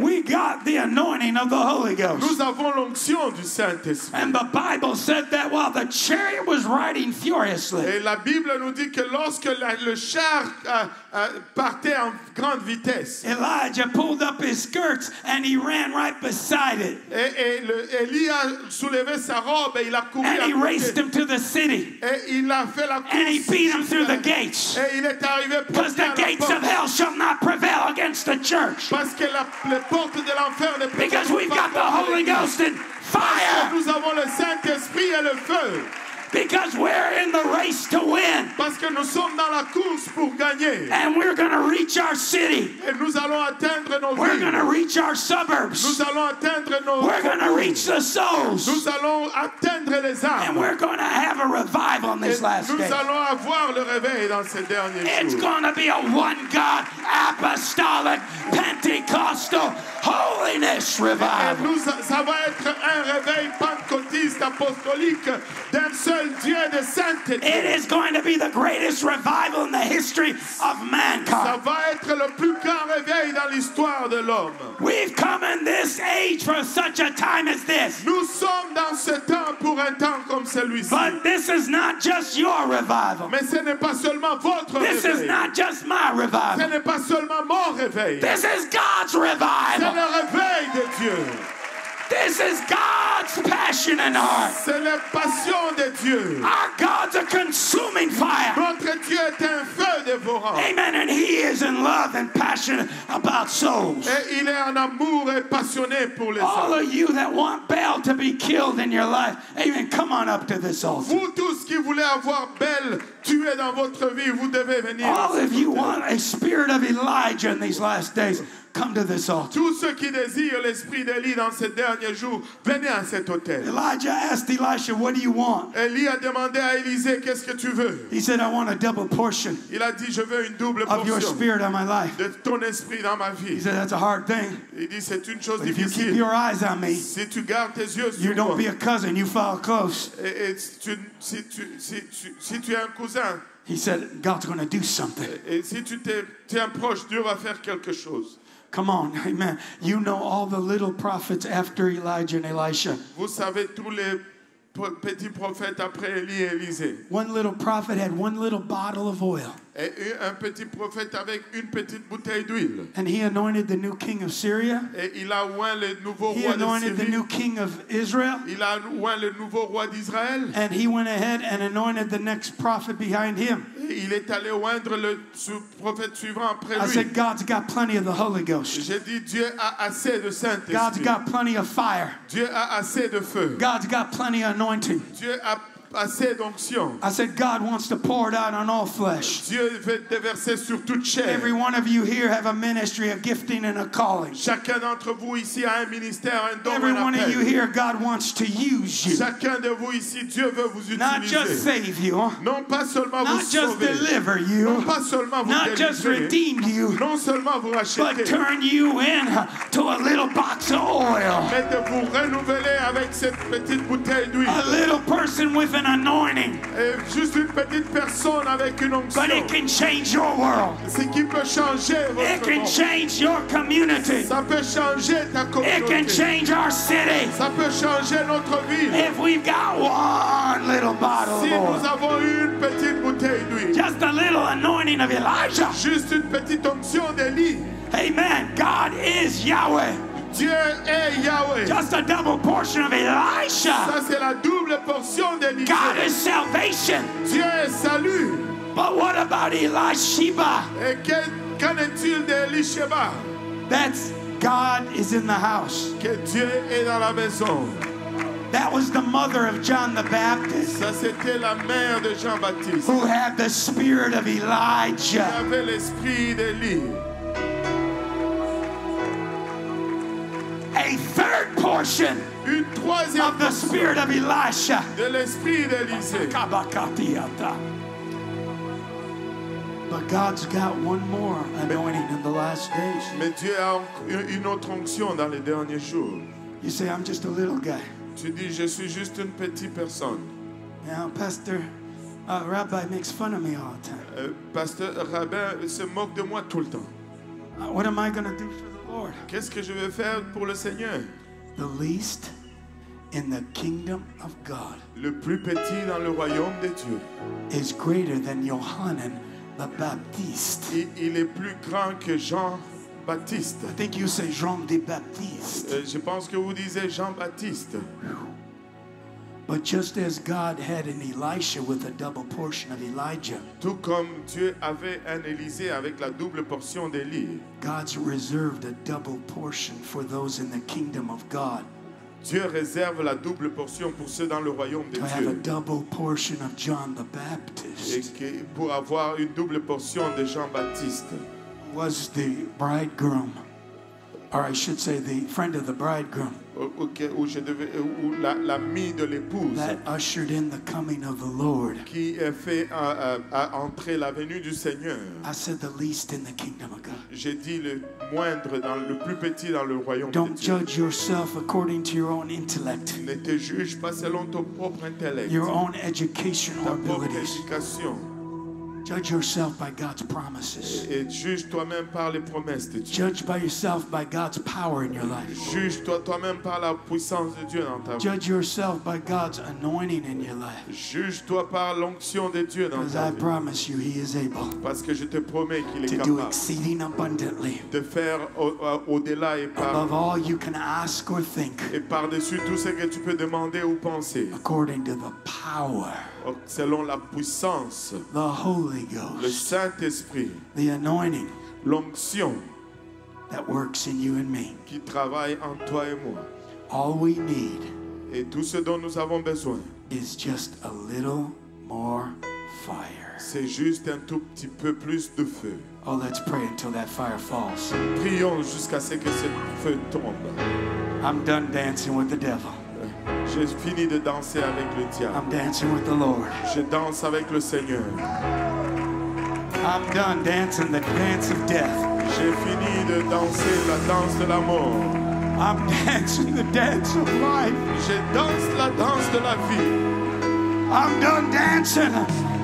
We got the anointing of the Holy Ghost. Nous avons l'onction du Saint-Esprit. And the Bible said that while the chariot was riding furiously, Et la Bible nous dit que lorsque le char partait en grande vitesse, Elijah pulled up his skirts and he ran right beside it. et Élie a soulevé sa robe et il a couru And à he raced côté. him to the city. Et il a fait la And he course. beat him through the gates. Et il est arrivé Because porté à the la gates of porte. hell shall not prevail against the church. Parce que les portes de l'enfer ne peuvent Because pas we've got the contre Holy l'Église. Ghost and Parce fire. que nous avons le Saint-Esprit et le feu. Because we're in the race to win. Parce que nous sommes dans la course pour gagner. And we're going to reach our city. Et nous allons atteindre nos We're going villes. to reach our Nous suburbs. allons atteindre nos We're going to reach the souls. Nous allons atteindre les And âmes. we're going to have a revival in Et this last nous day. allons avoir le réveil dans ces derniers It's jours. going to be a one God, apostolic, Pentecostal, Holy holiness Et revival. ça va être un réveil pentecôtiste apostolique d'un seul Dieu de sainteté. It is going to be the greatest revival in the history of Ça mankind. va être le plus grand réveil dans l'histoire de l'homme. We've come in this age for such a time as this. Nous sommes dans ce temps pour un temps comme celui-ci. But this is not just your revival. Mais ce n'est pas seulement votre This is réveil. not just my Ce revival. n'est pas seulement mon réveil. This is God's C'est revival. le réveil de Dieu. This is God's passion and heart. C'est la passion de Dieu. Our God's a consuming fire. Notre Dieu est un feu dévorant. Amen. And He is in love and passionate about souls. Et il est en amour et passionné pour les All hommes. of you that want Baal to be killed in your life, amen, come on up to this altar. Vous tous qui voulez avoir Bel tué dans votre vie, vous devez venir. All of you want a spirit of Elijah in these last days, come to this altar. Tous ceux qui désirent l'esprit d'Élie dans ces derniers jours, venez à cet hôtel. Elijah asked Elisha, what do you want? Élie a demandé à Élisée, qu'est-ce que tu veux? He said, I want a double portion Il a dit, je veux une double of your portion spirit on my life. de ton esprit dans ma He vie. said, that's a hard thing. Il dit, c'est une chose But if you keep difficile. your eyes on me, Si tu gardes tes yeux you sur don't moi, be a cousin, you follow close. et si tu es un cousin, He said, God's going to do something. et si tu tiens proche, Dieu va faire quelque chose. Come on, amen. You know all the little prophets after Elijah and Elisha. Vous savez tous les petits prophètes après Élie et Élisée. One little prophet had one little bottle of oil, Et un petit prophète avec une petite bouteille d'huile. and he anointed the new king of Syria. Et il a oint le nouveau He roi de anointed the Syrie. new king of Israel, Il a oint le nouveau roi d'Israël. and he went ahead and anointed the next prophet behind him. Et il est allé oindre le prophète suivant après I lui. said, God's got plenty of the Holy Ghost. J'ai dit, Dieu a assez de God's Saint-Esprit. got plenty of fire. Dieu a assez de feu. God's got plenty of anointing. Dieu a assez d'onction. I said, God wants to pour it out on all flesh. Dieu veut déverser sur toute chair. Every one of you here have a ministry, a gifting, and a calling. Chacun d'entre vous ici a un ministère, un don, Every un one of you appel. here, God wants to use you. Chacun de vous ici, Dieu veut vous Not just utiliser. save you, Non pas seulement vous not just sauver, deliver non you, pas seulement vous not just délivrer, redeem you, non seulement vous but racheter, turn you into a little box of oil. mais de vous renouveler avec cette petite bouteille d'huile. A little person with an anointing, Et juste une petite personne avec une onction. but it can change your world. Ce qui peut changer It votre can monde. change your community. Ça peut changer ta It can communauté. change our city. Ça peut changer notre ville. If we've got one little bottle Si of nous oil, avons une petite bouteille d'huile, just a little anointing of Elijah. juste une petite onction d'Élie, Amen. God is Yahweh. Dieu est Yahweh. Just a double portion of Elisha. Ça, c'est la double portion d'Élisée. God is salvation. Dieu est salut. But what about Elisheba? Et qu'en est-il d'Élisheba? That's God is in the house. Que Dieu est dans la maison. That was the mother of John the Baptist, Ça, c'était la mère de Jean-Baptiste. who had the spirit of Il Elijah. avait l'esprit d'Élie. A third portion Une troisième of the portion spirit of Elisha. de l'esprit d'Élisée. But God's got one more anointing in the last days. Mais Dieu a une autre onction dans les derniers jours. You say, I'm just a little guy. Tu dis, je suis juste une petite personne. Now, Pastor Rabbi makes fun of me all the time. Pasteur Rabbin se moque de moi tout le temps. What am I going to do for the Lord? Qu'est-ce que je vais faire pour le Seigneur? The least in the kingdom of God Le plus petit dans le royaume de Dieu. is greater than Yohanan the Baptiste. Il est plus grand que Jean-Baptiste. I think you say Jean the Baptiste. Je pense que vous disiez Jean-Baptiste. But just as God had an Elisha with a double portion of Elijah, Tout comme Dieu avait un Élysée avec la double portion d'Élie, God's reserved a double portion for those in the kingdom of God. Dieu réserve la double portion pour ceux dans le royaume de To have a Dieu. double portion of John the Et Baptist que pour avoir une double portion de Jean-Baptiste, was the bridegroom. or I should say the friend of the bridegroom, ou l'ami de l'épouse, that ushered in the coming of the Lord. qui fait entrer la venue du Seigneur. I said the least in the kingdom of God. J'ai dit le moindre, le plus petit dans le royaume de Don't Dieu. judge yourself according to your own intellect, Ne te juge pas selon ton propre intellect, your own educational ta propre abilities. éducation. Judge yourself by God's promises. Et juge toi-même par les promesses de Dieu. Judge by yourself by God's power in your life. Juge-toi toi-même par la puissance de Dieu dans ta vie. Judge yourself by God's anointing in your life. Juge-toi par l'onction de Dieu dans Because ta I vie. promise you, He is able Parce que je te promets qu'il est to do capable exceeding abundantly de faire au-delà et above all you can ask or think, par-dessus tout ce que tu peux demander ou penser, according to the power, selon la puissance, the Holy le Ghost, Saint-Esprit, the anointing l'onction that works in you and me. qui travaille en toi et moi. All we need Et tout ce dont nous avons besoin, is just a little more fire. c'est juste un tout petit peu plus de feu. Oh, let's pray until that fire falls. Prions jusqu'à ce que ce feu tombe. I'm done dancing with the devil. J'ai fini de danser avec le diable. I'm dancing with the Lord. Je danse avec le Seigneur. I'm done dancing the dance of death. J'ai fini de danser la danse de la mort. I'm dancing the dance of life. Je danse la danse de la vie. I'm done dancing,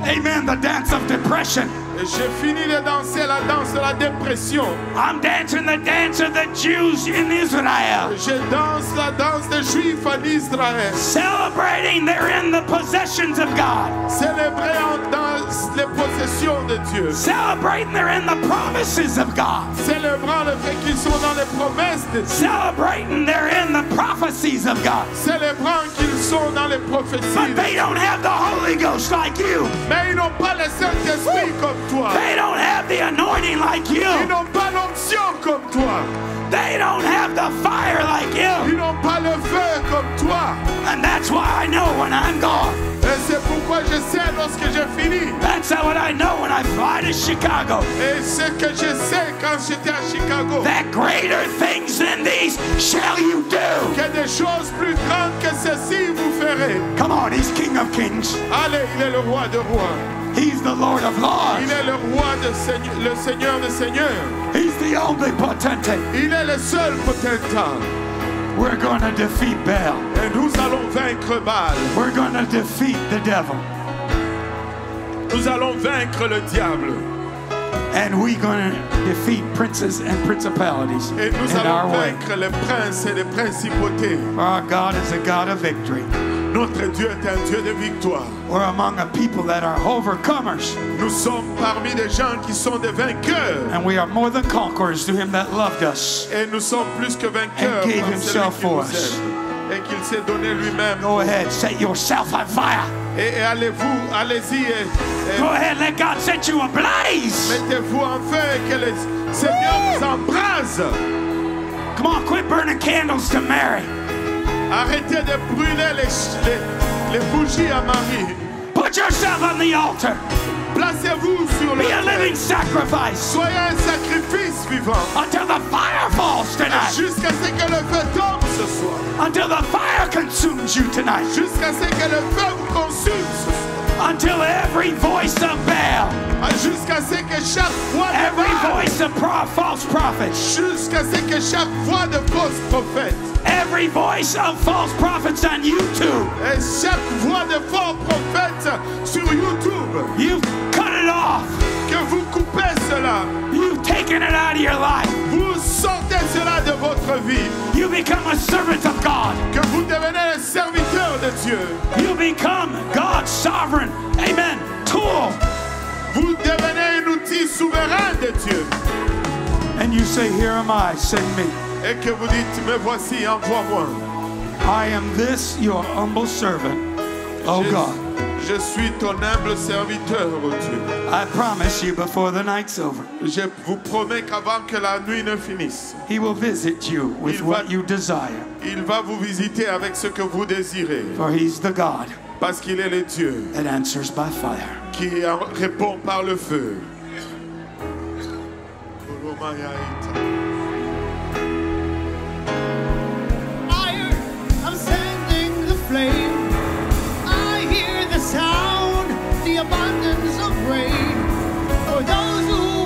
amen, the dance of depression. Et j'ai fini de danser la danse de la dépression. I'm dancing the dance of the Jews in Israel, Je danse la danse des Juifs en Israël. celebrating they're in the possessions of God, Célébrant dans les possessions de Dieu. celebrating they're in the promises of God, Célébrant le fait qu'ils sont dans les promesses de Dieu. celebrating they're in the prophecies of God. Célébrant qu'ils sont dans les prophéties. But they don't have the Holy Ghost like you. Mais ils n'ont pas le Saint-Esprit comme toi. They don't have the anointing like Ils you. n'ont pas l'onction comme toi. They don't have the fire like you. Ils n'ont pas le feu comme toi. And that's why I know when I'm gone. Et c'est pourquoi je sais lorsque j'ai fini. That's what I know when I fly to Chicago. Et ce que je sais quand j'étais à Chicago. That greater things than these shall you do. Que des choses plus grandes que ceci vous ferez. Come on, He's King of Kings. Allez, il est le roi de rois. He's the Lord of Lords. Il est le roi de Seigneur, le Seigneur des seigneurs. He's the omnipotent. Il est le seul potentat. We're going to defeat Baal. Et nous allons vaincre Baal. We're going to defeat the devil. Nous allons vaincre le diable. And we're going to defeat princes and principalities Et nous in our allons way. vaincre les princes et les principautés. Our God is a God of victory. Notre Dieu est un Dieu de victoire. We're among a people that are overcomers. Nous sommes parmi des gens qui sont des vainqueurs. And we are more than conquerors through Him that loved us. Et nous sommes plus que vainqueurs And gave par celui himself qui for nous us. aime. Et qu'il s'est donné lui-même. Go ahead, set yourself on fire. Et allez-vous, allez-y et Go ahead, let God set you ablaze. mettez-vous en feu et que le Seigneur vous embrase. Come on, quit burning candles to Mary. Arrêtez de brûler les bougies à Marie. Put yourself on the altar. Placez-vous sur le Be a living sacrifice Soyez un sacrifice vivant. until the fire falls tonight. Jusqu'à ce que le feu tombe ce soir. Until the fire consumes you tonight. Jusqu'à ce que le feu vous consume ce soir. Until every voice of Baal, Jusqu'à ce que chaque voix de every Baal, voice of false prophets, jusqu'à ce que chaque voix de fausses prophètes every voice of false prophets on YouTube, et chaque voix de faux prophètes sur YouTube, you've cut it off. que vous coupez cela, You've taken it out of your life. vous sortez cela de votre vie, You become a servant of God. que vous devenez un serviteur de Dieu, You become God's sovereign, amen, tool. vous devenez un outil souverain de Dieu, And you say, here am I, send me. et que vous dites, me voici, envoie-moi. I am this, your humble servant, oh God. Je suis ton humble serviteur, oh Dieu. I promise you before the night's over, Je vous promets qu'avant que la nuit ne finisse, He will visit you with what you desire. il va vous visiter avec ce que vous désirez. For He's the God Parce qu'il est le Dieu that answers by fire. qui répond par le feu. afraid. For those who